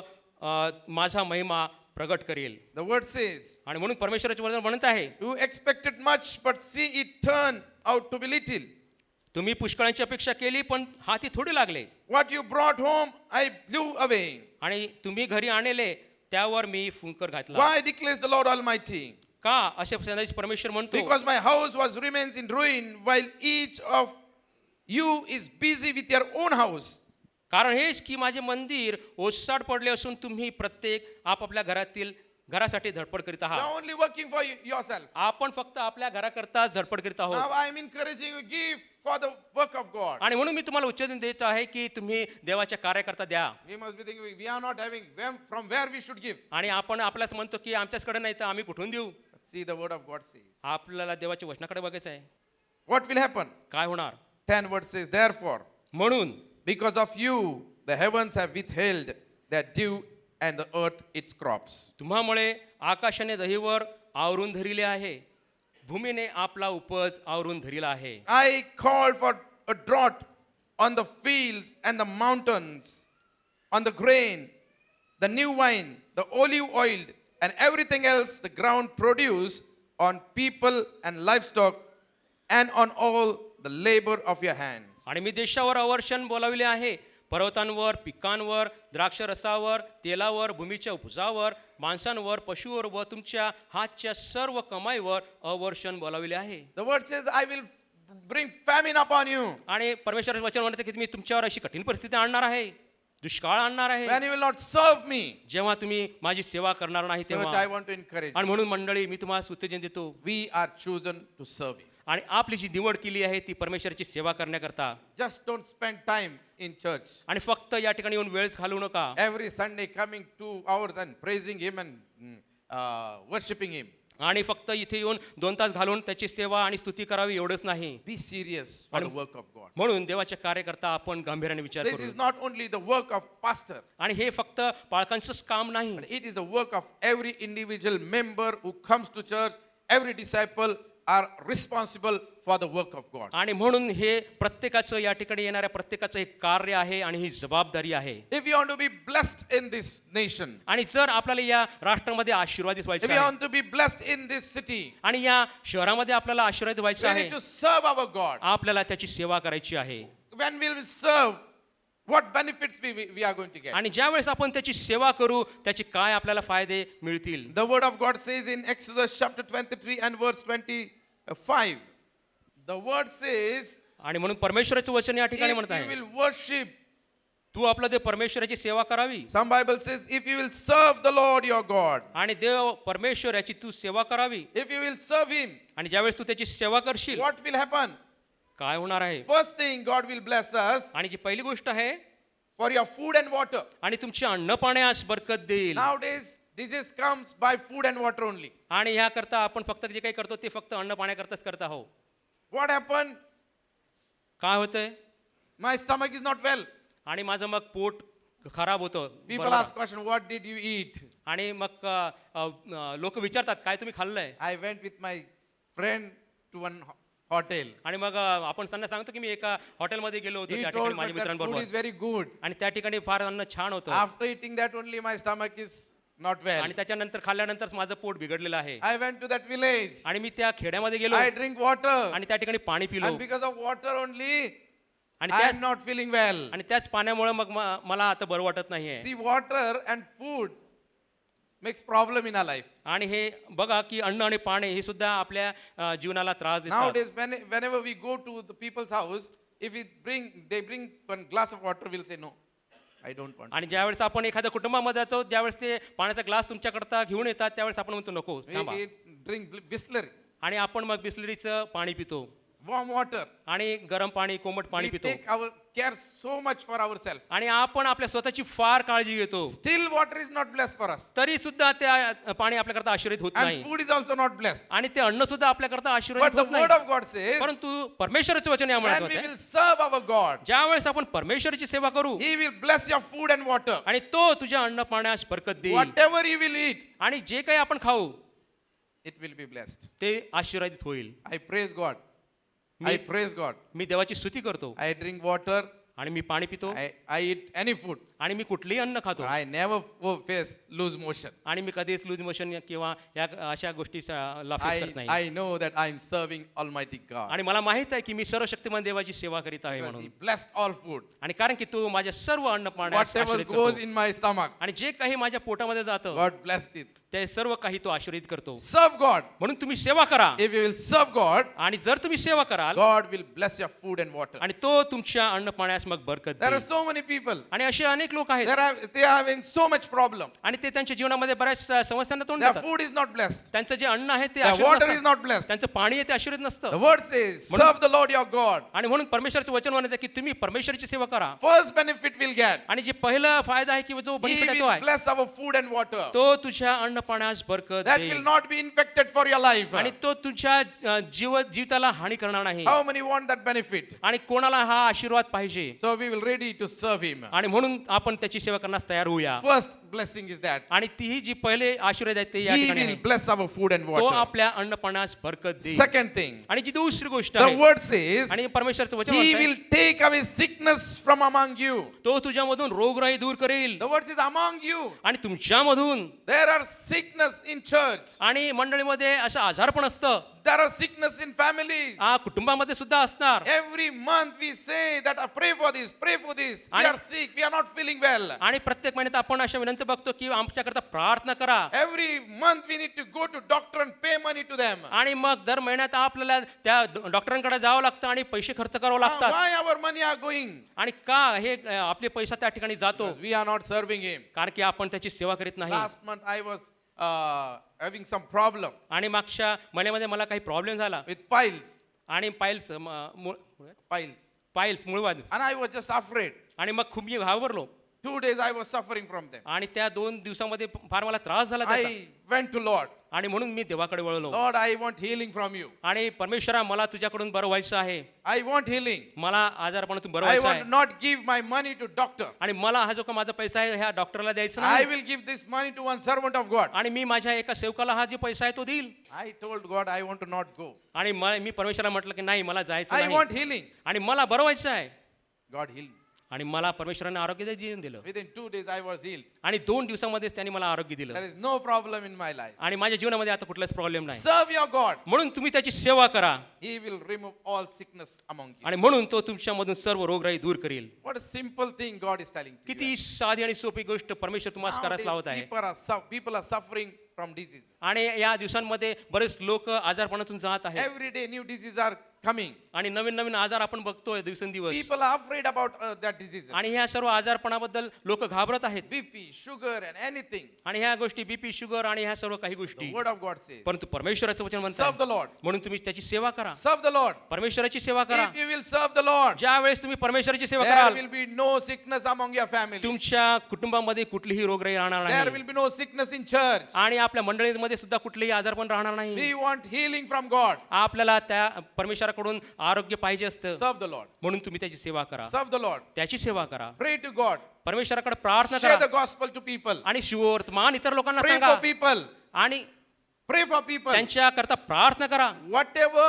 माझा महिमा प्रगट करेल. The word says, आणि म्हणून परमेश्वराचे वचन म्हणत आहे, you expected much, but see it turn out to be little. तुम्ही पुष्कळांची अपेक्षा केली पण हाती थोडी लागले. What you brought home, I blew away. आणि तुम्ही घरी आणले त्यावर मी फुंकर घातला. Why declares the Lord Almighty? का असे सेनाधीश परमेश्वर म्हणतो, Because my house was remains in ruin, while each of you is busy with your own house. कारण हेच की माझे मंदिर ओसाड पडले असून तुम्ही प्रत्येक आपापल्या घरासाठी धडपड करीत You आहात. are only working for yourself. आपण फक्त आपल्या घराकरताच धडपड करीत आहोत. Now I am encouraging you, give for the work of God. आणि म्हणून मी तुम्हाला उत्तेजन देत आहे की तुम्ही देवाच्या कार्याकरता द्या. We must be thinking, we are not having from where we should give. आणि आपण आपल्याच म्हणतो की आमच्याचकडे नाही तर आम्ही कुठून देऊ. See, the word of God says. आपल्याला देवाच्या वचनाकडे बघायचं आहे. What will happen? काय होणार? 10 word says, therefore, म्हणून because of you, the heavens have withheld their dew and the earth its crops. तुम्हामुळे आकाशाने दहीवर आवरून धरिले आहे, भूमीने आपला उपज आवरून धरिला आहे. I called for a drought on the fields and the mountains, on the grain, the new wine, the olive oil, and everything else the ground produce, on people and livestock, and on all the labor of your hands. आणि मी देशावर अवर्षण बोलाविले आहे, पर्वतांवर, पिकांवर, द्राक्ष रसावर, तेलावर, भूमीच्या उपजावर, माणसांवर, पशुवर व तुमच्या हातच्या सर्व कमाईवर अवर्षण बोलाविले आहे. The word says, I will bring famine upon you. आणि परमेश्वराचे वचन म्हणते की मी तुमच्यावर अशी कठीण परिस्थिती आणणार आहे, दुष्काळ आणणार आहे, When you will not serve me. जेव्हा तुम्ही माझी सेवा करणार नाही Church, I तेव्हा. want to encourage you. आणि म्हणून मंडळी मी तुम्हाला उत्तेजन देतो. We are chosen to serve you. आणि आपली जी निवड केली आहे ती परमेश्वराची सेवा करण्याकरता. Just don't spend time in church. आणि फक्त या ठिकाणी येऊन वेळ घालवू नका. Every Sunday coming 2 hours and praising him and worshiping him. आणि फक्त इथे येऊन 2 तास घालून त्याची सेवा आणि स्तुती करावी एवढंच नाही. Be serious for the work of God. म्हणून देवाच्या कार्यकर्ता आपण गांभीर्याने विचार This करू. is not only the work of pastor, आणि हे फक्त पालकांचंच काम नाही, but it is the work of every individual member who comes to church. Every disciple are responsible for the work of God. आणि म्हणून हे प्रत्येकाचं या ठिकाणी येणाऱ्या प्रत्येकाचं एक कार्य आहे आणि ही जबाबदारी आहे. If you want to be blessed in this nation, आणि जर आपल्याला या राष्ट्रामध्ये आशीर्वादित if व्हायचं you आहे want to be blessed in this city, आणि या शहरामध्ये आपल्याला आशीर्वादित व्हायचं we आहे, need to serve our God. आपल्याला त्याची सेवा करायची आहे. When we will serve, what benefits we are going to get? आणि ज्या वेळेस आपण त्याची सेवा करू त्याचे काय आपल्याला फायदे मिळतील. The word of God says in Exodus chapter 23 and verse 25, the word says, आणि म्हणून परमेश्वराचं वचन या ठिकाणी if म्हणत you आहे, will worship तू आपलं ते परमेश्वराची सेवा करावी. Some Bible says, if you will serve the Lord your God, आणि देव परमेश्वर याची तू सेवा करावी. if you will serve Him, आणि ज्यावेळेस तू त्याची सेवा करशील what will happen? काय होणार आहे? First thing, God will bless us आणि जी पहिली गोष्ट आहे, for your food and water. आणि तुमच्या अन्न पाण्यास बरकत देईल. Nowadays, disease comes by food and water only. आणि ह्या करता आपण फक्त जे काही करतो ते फक्त अन्न पाण्याकरताच करत आहो. What happened? काय होतंय? My stomach is not well. आणि माझं मग पोट खराब होतं. People बरोबर. ask question, what did you eat? आणि मग लोक विचारतात काय तुम्ही खाल्लंय. I went with my friend to one hotel. आणि मग आपण त्यांना सांगतो की मी एका हॉटेलमध्ये गेलो होतो He त्या told ठिकाणी me माझ्या that food मित्रांबरोबर. is very good. आणि त्या ठिकाणी फार अन्न छान होतं. After eating that only my stomach is not well. आणि त्याच्यानंतर खाल्ल्यानंतर माझं पोट बिघडलेलं आहे. I went to that village. आणि मी त्या खेड्यामध्ये गेलो I drink water. आणि त्या ठिकाणी पाणी पिलो. And because of water only, आणि I त्याच am not feeling well. आणि त्याच पाण्यामुळे मग मला आता बरं वाटत नाहीये. See, water and food makes problem in our life. आणि हे बघा की अन्न आणि पाणी हे सुद्धा आपल्या जीवनाला त्रास देतात. Nowadays, whenever we go to the people's house, if they bring one glass of water, we'll say no, I don't want. आणि ज्यावेळेस आपण एखाद्या कुटुंबामध्ये जातो ज्यावेळेस ते पाण्याचा ग्लास तुमच्याकरता घेऊन येतात त्यावेळेस आपण म्हणतो नको थांबा. We drink Bisleri, आणि आपण मग बिस्लरीचं पाणी पितो warm water. आणि गरम पाणी कोमट पाणी We पितो. take our care so much for ourselves. आणि आपण आपल्या स्वतःची फार काळजी घेतो. Still, water is not blessed for us. तरी सुद्धा त्या पाणी आपल्याकरता आशीर्वाद होत नाही. And food is also not blessed. आणि ते अन्न सुद्धा आपल्याकरता आशीर्वाद But the होत word नाही. of God says, परंतु परमेश्वराचं वचन यामुळे when we महत्त्वाचं आहे. will serve our God, ज्यावेळेस आपण परमेश्वराची सेवा करू He will bless your food and water. आणि तो तुझ्या अन्न पाण्यास बरकत देईल. Whatever you will eat, आणि जे काही आपण खाऊ it will be blessed. ते आशीर्वादित होईल. I praise God. Me- I praise God. मी देवाची स्तुती करतो I drink water. आणि मी पाणी पितो I eat any food. आणि मी कुठलेही अन्न खातो. I never face lose motion. आणि मी कधीच लूज मोशन किंवा या अशा गोष्टी ला फेस करत नाही. I know that I am serving Almighty God. आणि मला माहित आहे की मी सर्वशक्तिमान देवाची सेवा करीत आहे Because He म्हणून. blessed all food. आणि कारण की तू माझ्या सर्व अन्न पाण्यास Whatever आशीर्वादित goes करतो. in my stomach, आणि जे काही माझ्या पोटामध्ये जातं God blessed it. ते सर्व काही तो आशीर्वादित करतो. Serve God. म्हणून तुम्ही सेवा करा. If you will serve God, आणि जर तुम्ही सेवा कराल God will bless your food and water. आणि तो तुमच्या अन्न पाण्यास मग बरकत There are देईल. so many people. आणि असे अनेक लोक आहेत They are having so much problem. आणि ते त्यांच्या जीवनामध्ये बऱ्याच समस्यांना तोंड Their देतात. food is not blessed. त्यांचं जे अन्न आहे ते Their आशीर्वाद water is नसतं. not blessed. त्यांचं पाणी आहे ते आशीर्वाद The नसतं. word says, serve the Lord your God. आणि म्हणून परमेश्वराचं वचन म्हणत की तुम्ही परमेश्वराची सेवा करा. First benefit we'll get. आणि जे पहिला फायदा आहे किंवा जो He बेनिफिट आहे तो will आहे bless our food and water. तो तुझ्या अन्न पाण्यास बरकत That will देईल. not be infected for your life. आणि तो तुझ्या जीविताला हानी करणार नाही. How many want that benefit? आणि कोणाला हा आशीर्वाद पाहिजे. So we will ready to serve Him. आणि म्हणून आपण त्याची सेवा करण्यास तयार होऊया. First blessing is that आणि तीही जी पहिले आशीर्वाद आहे ते या He ठिकाणी will आहे. bless our food and तो water. आपल्या अन्न पाण्यास बरकत देईल. Second thing, आणि जी दुसरी गोष्ट the आहे word says आणि परमेश्वराचं वचन He म्हणतंय, will take away sickness from among you. तो तुझ्यामधून रोगराई दूर करेल. The word says among you. आणि तुमच्यामधून There are sickness in church. आणि मंडळीमध्ये असं आजारपण असतं. There are sickness in families. कुटुंबामध्ये सुद्धा असणार. Every month we say that pray for this, pray for this. We आणि- are sick, we are not feeling well. आणि प्रत्येक महिन्यात आपण अशा विनंती बघतो की आमच्याकरता प्रार्थना करा. Every month we need to go to doctor and pay money to them. आणि मग दर महिन्यात आपल्याला त्या डॉक्टरांकडे जावं लागतं आणि पैसे खर्च करावे लागतात. Why our money are going? आणि का हे आपले पैसा त्या ठिकाणी जातो. We are not serving Him. कारण की आपण त्याची सेवा करीत नाही. Last month I was having some problem आणि मागच्या महिन्यामध्ये मला काही प्रॉब्लेम झाला with piles. आणि piles Piles. मुळवाद. And I was just afraid. आणि मग खूप मी घाबरलो. 2 days I was suffering from them. आणि त्या 2 दिवसामध्ये फार मला त्रास झाला त्याचा. I went to Lord. आणि म्हणून मी देवाकडे वळलो. Lord, I want healing from you. आणि परमेश्वरा मला तुझ्याकडून बरं व्हायचं आहे. I want healing. मला आजारपणातून बरं I व्हायचं want आहे. not give my money to doctor. आणि मला हा जो का माझा पैसा आहे ह्या डॉक्टरला द्यायचा I नाही. will give this money to one servant of God. आणि मी माझ्या एका सेवकाला हा जो पैसा आहे तो देईल. I told God I want to not go. आणि मी परमेश्वराला म्हटलं की नाही मला जायचं I नाही. want healing. आणि मला बरं व्हायचं आहे. God healed me. आणि मला परमेश्वराने आरोग्य देऊन दिलं. Within 2 days I was healed. आणि 2 दिवसामध्येच त्यांनी मला आरोग्य दिलं. There is no problem in my life. आणि माझ्या जीवनामध्ये आता कुठलाच प्रॉब्लेम नाही. Serve your God. म्हणून तुम्ही त्याची सेवा करा. He will remove all sickness among you. आणि म्हणून तो तुमच्यामधून सर्व रोगराई दूर करेल. What a simple thing God is telling to you. किती साधी आणि सोपी गोष्ट परमेश्वर तुम्हाला करायला लावत Nowadays, आहे. people are suffering from diseases. आणि या दिवसांमध्ये बरेच लोक आजारपणातून जात आहेत. Every day new diseases are coming. आणि नवीन नवीन आजार आपण बघतोय दिवसेंदिवस. People are afraid about that diseases. आणि ह्या सर्व आजारपणाबद्दल लोक घाबरत आहेत. BP, sugar and anything. आणि ह्या गोष्टी बीपी शुगर आणि ह्या सर्व काही The गोष्टी. word of God says, परंतु परमेश्वराचं वचन serve म्हणतात the Lord. म्हणून तुम्ही त्याची सेवा करा. Serve the Lord. परमेश्वराची सेवा करा. If you will serve the Lord, ज्या वेळेस तुम्ही परमेश्वराची सेवा there कराल will be no sickness among your family. तुमच्या कुटुंबामध्ये कुठलीही रोगराई राहणार There नाही. will be no sickness in church. आणि आपल्या मंडळीमध्ये सुद्धा कुठलेही आजारपण राहणार नाही. We want healing from God. आपल्याला त्या परमेश्वराकडून आरोग्य पाहिजे असतं. Serve the Lord. म्हणून तुम्ही त्याची सेवा करा. Serve the Lord. त्याची सेवा करा. Pray to God. परमेश्वराकडे प्रार्थना Share the करा. gospel to people. आणि शिववर्तमान इतर लोकांना Pray सांगा. for people. आणि Pray for people. त्यांच्या करता प्रार्थना करा. Whatever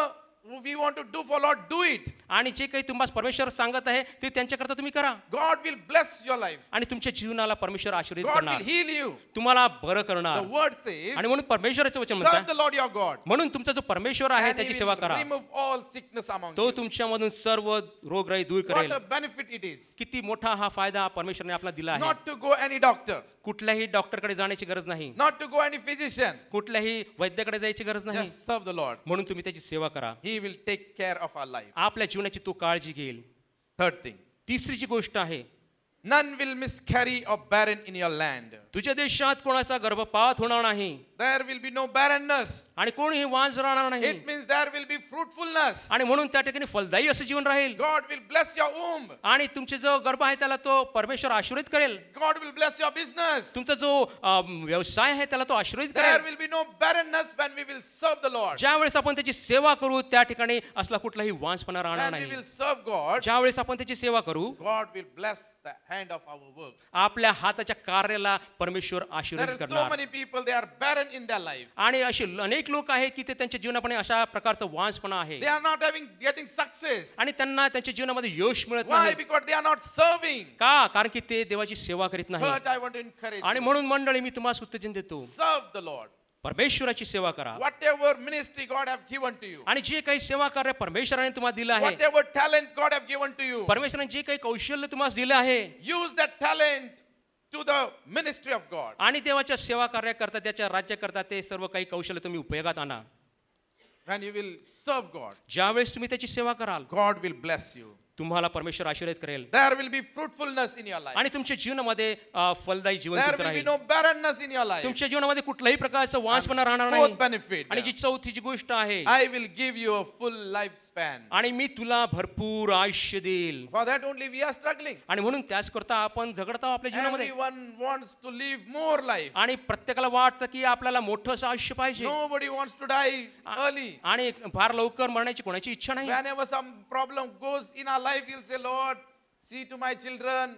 we want to do for Lord, do it. आणि जे काही तुम्हाला परमेश्वर सांगत आहे ते त्यांच्याकरता तुम्ही करा. God will bless your life. आणि तुमच्या जीवनाला परमेश्वर आशीर्वाद God करणार. will heal you. तुम्हाला बरं The करणार. word says, आणि म्हणून परमेश्वराचं वचन serve म्हणतात the Lord your God. म्हणून तुमचा जो परमेश्वर आहे And he त्याची will सेवा करा. remove all sickness among तो you. तुमच्यामधून सर्व रोगराई दूर What करेल. a benefit it is. किती मोठा हा फायदा परमेश्वरने आपला दिला आहे. Not to go any doctor. कुठल्याही डॉक्टरकडे जाण्याची गरज नाही. Not to go any physician. कुठल्याही वैद्याकडे जायची गरज नाही. Just serve the Lord. म्हणून तुम्ही त्याची सेवा करा. He will take care of our life. आपल्या जीवनाची तो काळजी घेईल. Third thing. तिसरी जी गोष्ट आहे None will miscarry or barren in your land. तुझ्या देशात कोणाचा गर्भपात होणार नाही. There will be no barrenness. आणि कोणीही वांज राहणार नाही. It means there will be fruitfulness. आणि म्हणून त्या ठिकाणी फलदायी असं जीवन राहील. God will bless your womb. आणि तुमचे जो गर्भ आहे त्याला तो परमेश्वर आशीर्वाद करेल. God will bless your business. तुमचा जो व्यवसाय आहे त्याला तो आशीर्वाद There करेल. will be no barrenness when we will serve the Lord. ज्या वेळेस आपण त्याची सेवा करू त्या ठिकाणी असला कुठलाही वांजपणा राहणार When we नाही. will serve God, ज्या वेळेस आपण त्याची सेवा करू God will bless the hand of our work. आपल्या हाताच्या कार्याला परमेश्वर There आशीर्वाद are so करणार. many people, they are barren in their life. आणि असे अनेक लोक आहेत की ते त्यांच्या जीवनामध्ये अशा प्रकारचं वांजपणा आहे They are not getting success. आणि त्यांना त्यांच्या जीवनामध्ये यश मिळत Why? नाही. Because they are not serving. का? कारण की ते देवाची सेवा करीत नाही. Church, I want to encourage आणि you. म्हणून मंडळी मी तुम्हाला उत्तेजन देतो Serve the Lord. परमेश्वराची सेवा करा. Whatever ministry God have given to you, आणि जे काही सेवा कार्य परमेश्वराने तुम्हाला दिलं आहे whatever talent God have given to you, परमेश्वराने जे काही कौशल्य तुम्हाला दिलं आहे use that talent to the ministry of God. आणि देवाच्या सेवा कार्य करता त्याच्या राज्य करता ते सर्व काही कौशल्य तुम्ही उपयोगात आणा. When you will serve God, ज्या वेळेस तुम्ही त्याची सेवा कराल God will bless you. तुम्हाला परमेश्वर आशीर्वाद करेल. There will be fruitfulness in your life. आणि तुमच्या जीवनामध्ये फलदायी जीवन There तुमचं will be राहील. no barrenness in your life. तुमच्या जीवनामध्ये कुठल्याही प्रकारचं वांजपणा राहणार Fourth नाही. benefit. आणि जी चौथी जी गोष्ट आहे I will give you a full lifespan. आणि मी तुला भरपूर आयुष्य देईल. For that only we are struggling. आणि म्हणून त्याच करता आपण झगडत आहोत आपल्या जीवनामध्ये. Everyone wants to live more life. आणि प्रत्येकाला वाटतं की आपल्याला मोठं असं आयुष्य पाहिजे. Nobody wants to die early. आणि फार लवकर मरण्याची कोणाची इच्छा नाही. Whenever some problem goes in our life, you'll say, Lord, see to my children,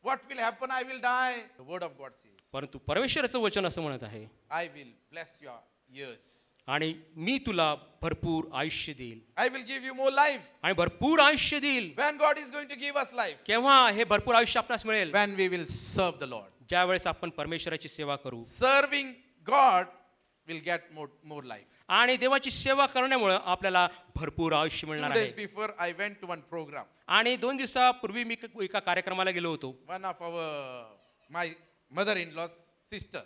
what will happen? I will die. The word of God says, परंतु परमेश्वराचं वचन असं म्हणत आहे I will bless your years. आणि मी तुला भरपूर आयुष्य देईल. I will give you more life. आणि भरपूर आयुष्य देईल. When God is going to give us life? केव्हा हे भरपूर आयुष्य आपणास मिळेल? When we will serve the Lord. ज्या वेळेस आपण परमेश्वराची सेवा करू. Serving God will get more life. आणि देवाची सेवा करण्यामुळे आपल्याला भरपूर आयुष्य 2 मिळणार days आहे. before, I went to one program. आणि 2 दिवसापूर्वी मी एका कार्यक्रमाला गेलो होतो. One of my mother-in-law's sister,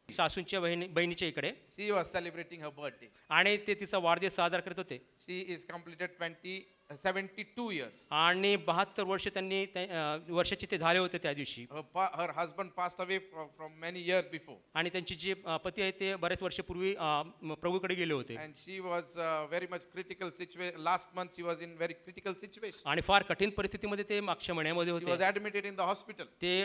सासूंच्या बहिणीच्या इकडे. she was celebrating her birthday. आणि ते तिचा वाढदिवस साजरा करत होते. She is completed 72 years. आणि 72 वर्ष त्यांनी वर्षाचे ते झाले होते त्या दिवशी. Her husband passed away from many years before. आणि त्यांची जे पती आहेत ते बरेच वर्षपूर्वी प्रभूकडे गेले होते. And she was very much critical situation. Last month she was in very critical situation. आणि फार कठीण परिस्थितीमध्ये ते मागच्या महिन्यामध्ये She was होते. admitted in the hospital. ते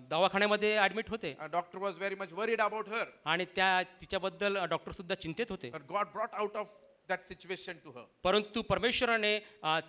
दवाखान्यामध्ये ऍडमिट होते. A doctor was very much worried about her. आणि तिच्याबद्दल डॉक्टर सुद्धा चिंतित होते. But God brought out of that situation to her. परंतु परमेश्वराने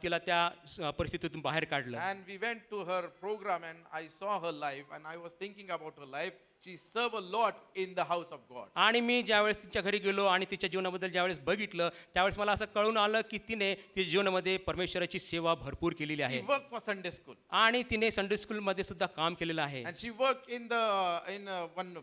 तिला त्या परिस्थितीतून बाहेर काढलं. And we went to her program and I saw her life and I was thinking about her life. She served a lot in the house of God. आणि मी ज्यावेळेस तिच्या घरी गेलो आणि तिच्या जीवनाबद्दल ज्यावेळेस बघितलं त्यावेळेस मला असं कळून आलं की तिने तिच्या जीवनामध्ये परमेश्वराची सेवा भरपूर केलेली She आहे. worked for Sunday school. आणि तिने संडे स्कूलमध्ये सुद्धा काम केलेलं आहे. And she worked in one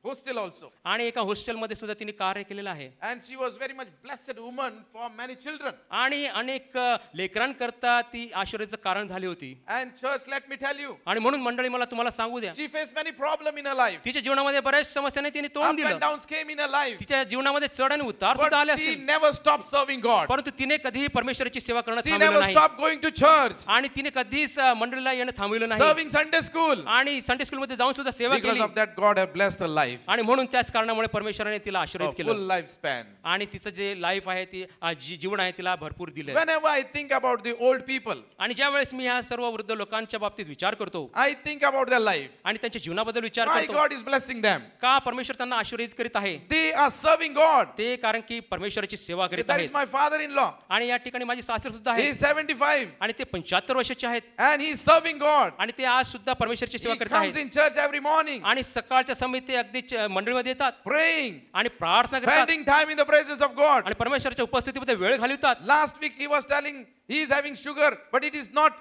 hostel also. आणि एका हॉस्टेलमध्ये सुद्धा तिने कार्य केलेलं आहे. And she was very much blessed woman for many children. आणि अनेक लेकरांकरता ती आशीर्वादाचं कारण झाली होती. And church, let me tell you, आणि म्हणून मंडळी मला तुम्हाला सांगू द्या she faced many problems in her life. life. तिच्या जीवनामध्ये बऱ्याच समस्यांना तिने तोंड Up दिलं. and downs came in her life. तिच्या जीवनामध्ये चढ आणि उतार सुद्धा आले But she असतील, never stopped serving God. परंतु तिने कधीही परमेश्वराची सेवा करणं She थांबवलं never नाही stopped going to church, आणि तिने कधीच मंडळीला येणं थांबवलं नाही serving Sunday school. आणि संडे स्कूलमध्ये जाऊन सुद्धा सेवा Because केली of that, God has blessed her life. आणि म्हणून त्याच कारणामुळे परमेश्वराने तिला A आशीर्वाद full केलं lifespan. आणि तिचं जे लाईफ आहे ती जीवन आहे तिला भरपूर दिलं. Whenever I think about the old people, आणि ज्या वेळेस मी ह्या सर्व वृद्ध लोकांच्या बाबतीत विचार करतो I think about their life. आणि त्यांच्या जीवनाबद्दल विचार Why करतो, God is blessing them? का परमेश्वर त्यांना आशीर्वादित करीत आहे? They are serving God. ते कारण की परमेश्वराची सेवा करीत That is आहेत. my father-in-law. आणि या ठिकाणी माझी सासर सुद्धा He आहे is 75 आणि ते 75 वर्षाचे आहेत and he is serving God. आणि ते आज सुद्धा परमेश्वराची सेवा He करीत comes आहेत in church every morning, आणि सकाळच्या समय ते अगदी मंडळीमध्ये येतात praying, आणि प्रार्थना करतात spending time in the presence of God. आणि परमेश्वराच्या उपस्थितीमध्ये वेळ घालवतात. Last week he was telling he is having sugar, but it is not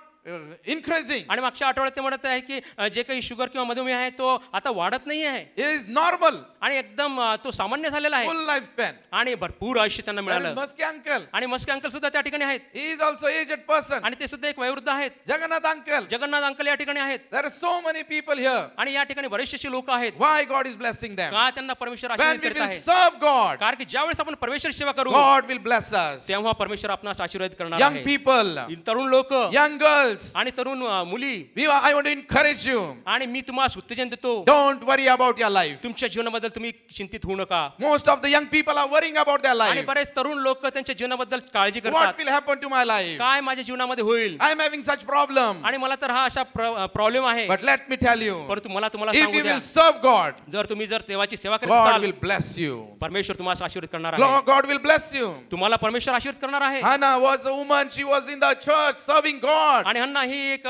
increasing. आणि मागच्या आठवड्यात ते म्हणत आहे की जे काही शुगर किंवा मधुमेह आहे तो आता वाढत नाही आहे It is normal. आणि एकदम तो सामान्य झालेला आहे Full lifespan. आणि भरपूर आयुष्य त्यांना There is मिळालं. Muske uncle. आणि मस्के अंकल सुद्धा त्या ठिकाणी आहेत He is also aged person. आणि ते सुद्धा एक वयोवृद्ध आहेत. Jagannath uncle. जगन्नाथ अंकल या ठिकाणी आहेत There are so many people here. आणि या ठिकाणी बरेचसे लोक आहेत. Why God is blessing them? का त्यांना परमेश्वर When आशीर्वाद we करत will आहे? serve God, कारण की ज्यावेळेस आपण परमेश्वर सेवा करू God will bless us. तेव्हा परमेश्वर आपणास आशीर्वाद करणार Young आहे. people, तरुण लोक young girls, आणि तरुण मुली I want to encourage you. आणि मी तुम्हाला उत्तेजन देतो, Don't worry about your life. तुमच्या जीवनाबद्दल तुम्ही चिंतित होऊ नका. Most of the young people are worrying about their आणि life. बरेच तरुण लोक त्यांच्या जीवनाबद्दल काळजी What करतात. will happen to my life? काय माझ्या जीवनामध्ये होईल I am having such problem. आणि मला तर हा अशा प्रॉब्लेम आहे. But let me tell you, परंतु मला तुम्हाला if सांगू you द्या, will serve God, जर तुम्ही जर देवाची सेवा करत God असाल will bless you. परमेश्वर तुम्हाला आशीर्वाद करणार आहे. God will bless you. तुम्हाला परमेश्वर आशीर्वाद करणार आहे. Hannah was a woman, she was in the church serving God. आणि हन्ना ही एक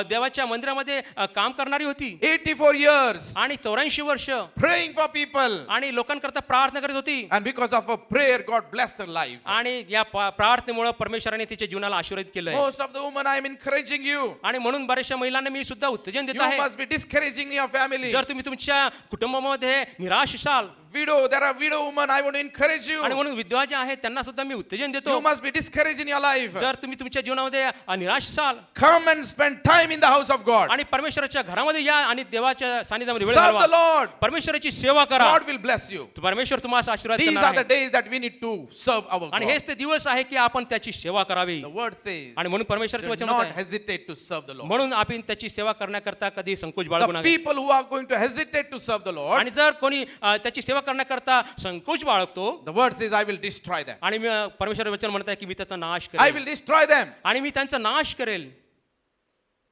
देवाच्या मंदिरामध्ये काम करणारी होती 84 years, आणि 84 वर्ष praying for people. आणि लोकांकरता प्रार्थना करत होती And because of her prayer, God blessed her life. आणि या प्रार्थनेमुळे परमेश्वराने तिच्या जीवनाला आशीर्वाद केलंय. Most of the women, I am encouraging you. आणि म्हणून बऱ्याचशा महिलांना मी सुद्धा उत्तेजन देत You आहे, must be discouraging your family. जर तुम्ही तुमच्या कुटुंबामध्ये निराश असाल Widow, there are widow women, I want to encourage you. आणि म्हणून विधवा ज्या आहेत त्यांना सुद्धा मी उत्तेजन देतो, You must be discouraged in your life. जर तुम्ही तुमच्या जीवनामध्ये निराश असाल Come and spend time in the house of God. आणि परमेश्वराच्या घरामध्ये या आणि देवाच्या सानिध्यामध्ये वेळ Serve the घालवा, Lord. परमेश्वराची सेवा करा, God will bless you. परमेश्वर तुम्हाला आशीर्वाद These करणार are the आहे. days that we need to serve our आणि God. हेच ते दिवस आहे की आपण त्याची सेवा करावी. The word says, आणि म्हणून परमेश्वराचे do वचन not आहे, hesitate to serve the Lord. म्हणून आपण त्याची सेवा करण्याकरता कधी संकोच बाळगू The नका. people who are going to hesitate to serve the Lord, आणि जर कोणी त्याची सेवा करण्याकरता संकोच बाळगतो the word says, I will destroy them. आणि मी परमेश्वर वचन म्हणत आहे की मी त्याचा नाश I करेल will destroy them. आणि मी त्यांचा नाश करेल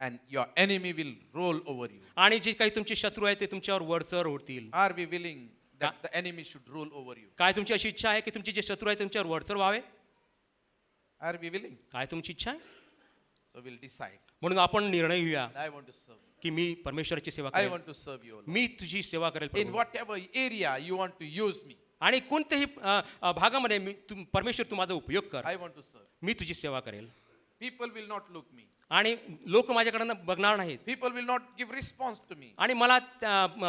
And your enemy will roll over you. आणि जे काही तुमचे शत्रू आहेत ते तुमच्यावर वरचढ होतील. Are we willing that the enemy should rule over you? काय तुमची अशी इच्छा आहे की तुमचे जे शत्रू आहेत तुमच्यावर वरचढ व्हावे? Are we willing? काय तुमची इच्छा आहे? So we'll decide. म्हणून आपण निर्णय घेऊया I want to serve. की मी परमेश्वराची सेवा I करेल, want to serve you, Lord. मी तुझी सेवा करेल In Prabhu. whatever area you want to use me, आणि कोणत्याही भागामध्ये परमेश्वर तू माझा उपयोग कर, I want to serve. मी तुझी सेवा करेल. People will not look me. आणि लोक माझ्याकडे बघणार नाहीत People will not give response to me. आणि मला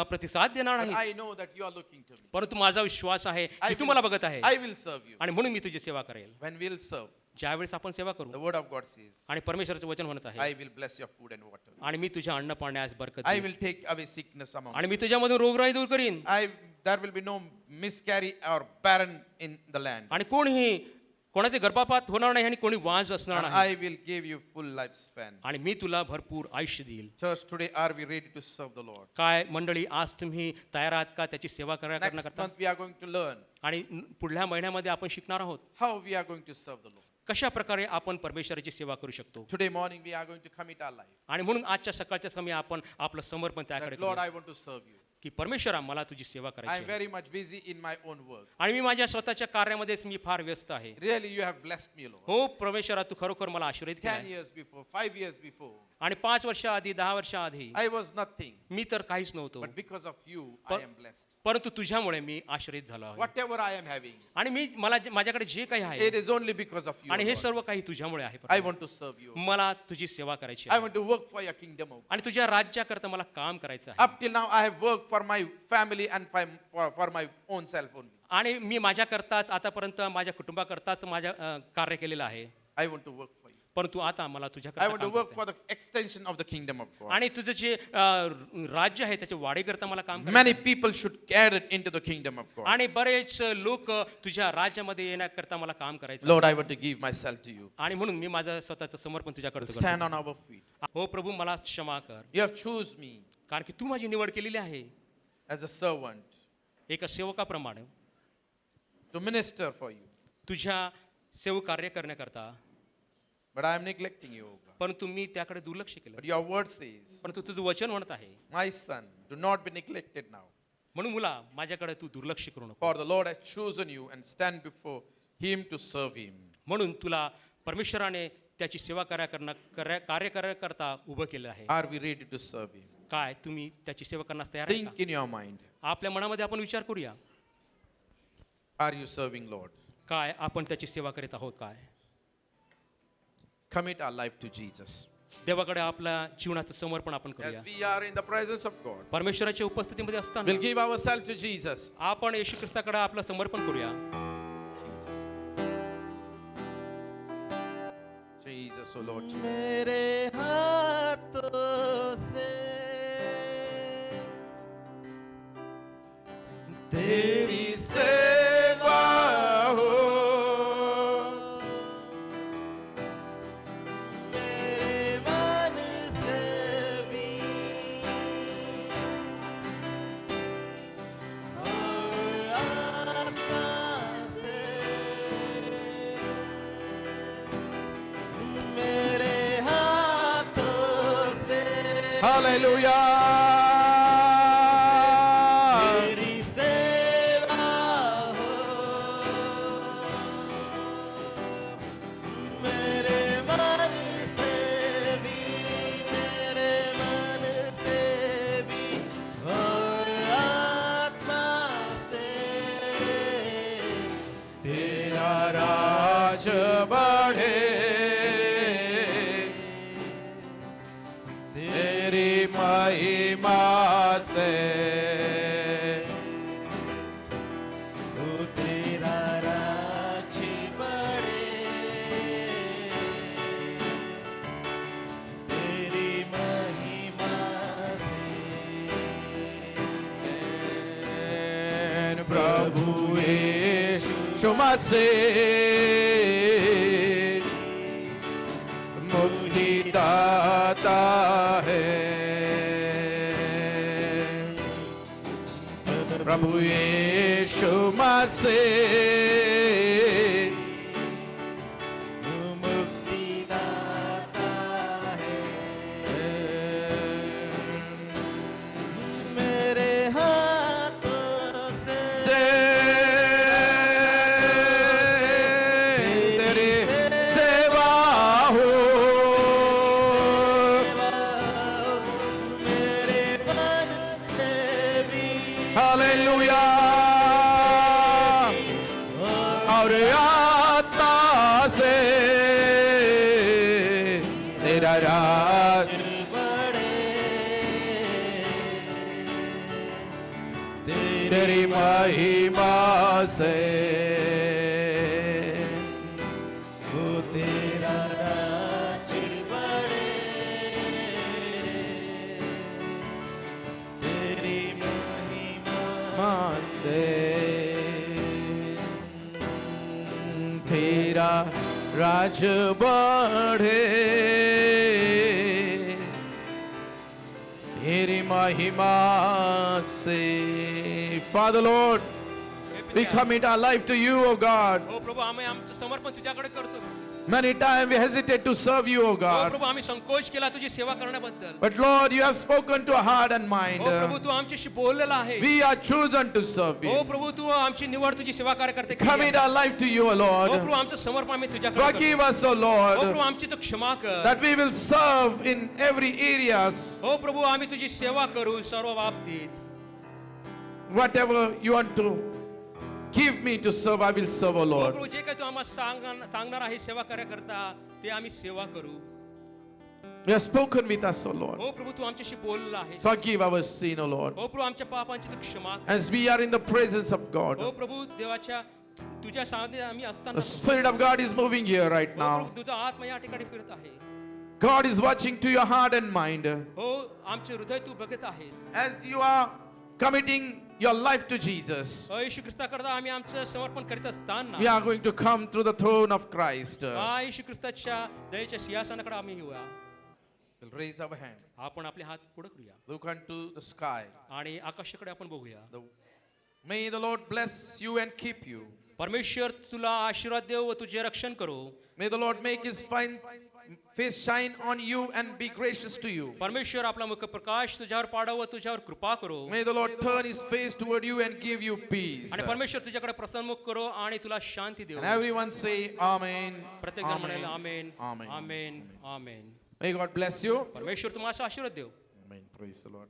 प्रतिसाद देणार But नाहीत, I know that you are looking to me. परंतु माझा विश्वास आहे I की तू will- मला बघत आहे I will serve you. आणि म्हणून मी तुझी सेवा करेल. When we'll serve, ज्यावेळेस आपण सेवा the करू word of God says, आणि परमेश्वराचं वचन म्हणत आहे I will bless your food and water. आणि मी तुझ्या अन्न पाण्यास बरकत I देईन. will take away sickness among आणि you. मी तुझ्यामधून रोगराई दूर करीन There will be no miscarry or barren in the land. आणि कोणीही कोणाचे गर्भपात होणार नाही आणि कोणी वाज असणार And नाही I will give you full lifespan. आणि मी तुला भरपूर आयुष्य देईल. Church, today are we ready to serve the Lord? काय मंडळी आज तुम्ही तयार आहात का त्याची सेवा Next करण्याकरता? month we are going to learn आणि पुढल्या महिन्यामध्ये आपण शिकणार आहोत how we are going to serve the Lord. कशा प्रकारे आपण परमेश्वराची सेवा करू शकतो. Today morning we are going to commit our life. आणि म्हणून आजच्या सकाळच्या समय आपण आपलं समर्पण त्याकडे That Lord, करूया I want to serve you. की परमेश्वरा मला तुझी सेवा I am करायची आहे. very much busy in my own work. आणि मी माझ्या स्वतःच्या कार्यामध्येच मी फार व्यस्त आहे. Really, you have blessed me, Lord. हो परमेश्वरा तू खरोखर मला आशीर्वाद 10 केलाय. years before, 5 years before, आणि 5 वर्ष आधी 10 वर्ष आधी I was nothing. मी तर काहीच नव्हतो, But because of you, I But- am blessed. परंतु तुझ्यामुळे मी आश्रित झालो आहे. Whatever I am having, आणि मी माझ्याकडे जे काही आहे it is only because of you, आणि हे Lord. सर्व काही तुझ्यामुळे आहे I Prabhu. want to serve you. मला तुझी सेवा करायची I आहे want to work for your kingdom. Oh God. आणि तुझ्या राज्याकरता मला काम करायचं आहे. Up till now, I have worked for my family and for my own self only. आणि मी माझ्याकरताच आतापर्यंत माझ्या कुटुंबाकरताच माझ्या कार्य केलेलं आहे. I want to work for you. परंतु आता मला I तुझ्याकडे want to work for the extension of the kingdom of God. आणि तुझं जे राज्य आहे त्याच्या वाढीकरता मला काम करायचं Many आहे. people should get it into the kingdom of God. आणि बरेच लोक तुझ्या राज्यामध्ये येण्याकरता मला काम करायचं Lord, I want to give myself to you. आणि म्हणून मी माझं स्वतःचं समर्पण तुझ्याकडे करतो. Stand on our feet. हो प्रभू मला क्षमा कर, You have chosen me कारण की तू माझी निवड केलेली आहे as a servant एका सेवकाप्रमाणे to minister for you. तुझ्या सेवक कार्य करण्याकरता. But I am neglecting you, O God. परंतु मी त्याकडे दुर्लक्ष केलं. But your word says, परंतु तुझं वचन म्हणत आहे my son, do not be neglected now. म्हणून मुला माझ्याकडे तू दुर्लक्ष करू नको. For the Lord has chosen you and stand before him to serve him. म्हणून तुला परमेश्वराने त्याची सेवा कार्य करता उभं केलं आहे. Are we ready to serve him? काय तुम्ही त्याची सेवा करण्यास तयार आहे Think का? in your mind. आपल्या मनामध्ये आपण विचार करूया, Are you serving Lord? काय आपण त्याची सेवा करीत आहोत काय? Commit our life to Jesus. देवाकडे आपल्या जीवनाचं समर्पण आपण करूया. As we are in the presence of God, परमेश्वराच्या उपस्थितीमध्ये we'll असताना give ourselves to Jesus. आपण येशू ख्रिस्ताकडे आपलं समर्पण करूया. Jesus, oh Lord Jesus. मेरे हाथों से तेरी सेवा हो, मेरे मन से भी और आत्मा से मेरे हाथों से Hallelujah. तेरी सेवा हो, मेरे मन से भी, मेरे मन से भी और आत्मा से तेरा राज बढ़े, तेरी महिमा से ओ तेरा राज बढ़े, तेरी महिमा से प्रभु यीशु मसीह मुक्तिदाता है, प्रभु यीशु मसीह मुक्तिदाता है, मेरे हाथों से तेरी सेवा हो, मेरे मन से भी हालेलुया, और आत्मा से तेरा राज बढ़े, तेरी महिमा से वो तेरा राज बढ़े, तेरी महिमा से तेरा राज बढ़े, तेरी महिमा से. Father Lord, we commit our life to you, O God. हो प्रभू आम्ही आमचं समर्पण तुझ्याकडे करतो. Many times we hesitate to serve you, O हो God. प्रभू आम्ही संकोच केला तुझी सेवा करण्याबद्दल. But Lord, you have spoken to our heart and mind. हो प्रभू तू आमच्याशी बोललेला आहे. We are chosen to serve हो you. प्रभू तू आमची निवड तुझी सेवा कार्य करते. Commit our life to you, O हो Lord. प्रभू आमचं समर्पण आम्ही तुझ्याकडे करतो. Forgive us, O हो Lord, प्रभू आमची तू क्षमा कर. that we will serve in every areas. हो प्रभू आम्ही तुझी सेवा करू सर्व बाबतीत. Whatever you want to give me to serve, I will serve, O हो Lord. प्रभू जे काही तू आम्हाला सांगणार आहे सेवा कार्य करता ते आम्ही सेवा करू. You have spoken with us, O Lord. हो प्रभू तू आमच्याशी बोलला आहेस. Forgive our sin, O Lord. हो प्रभू आमच्या पापांची तू क्षमा कर. As we are in the presence of हो God, प्रभू देवाच्या तुझ्या सानिध्यात आम्ही The असताना Spirit of God is moving here right हो, now. प्रभू, तुझा आत्मा या ठिकाणी फिरत आहे. God is watching to your heart and mind. हो, आमचे हृदय तू बघत आहेस. As you are committing your life to Jesus, हो, येशू ख्रिस्ताकरता आम्ही आमचं समर्पण करीत असताना we are going to come through the throne of Christ. हा, येशू ख्रिस्ताच्या दयेच्या सिंहासनाकडे आम्ही येऊया. We'll raise our hand. आपण आपले हात पुढे करूया Look unto the sky. आणि आकाशाकडे आपण बघूया. May the Lord bless you and keep you. परमेश्वर तुला आशीर्वाद देव व तुझे रक्षण करो. May the Lord make his face shine on you and be gracious to you. परमेश्वर आपला मुख प्रकाश तुझ्यावर पाडावं व तुझ्यावर कृपा करो. May the Lord turn his face toward you and give you peace. आणि परमेश्वर तुझ्याकडे प्रसन्नमुख करो आणि तुला शांती देव. And everyone say Amen. प्रत्येक जण म्हणेल आमेन Amen. Amen amen. May God bless you. परमेश्वर तुम्हाला आशीर्वाद देव. Amen. Praise the Lord.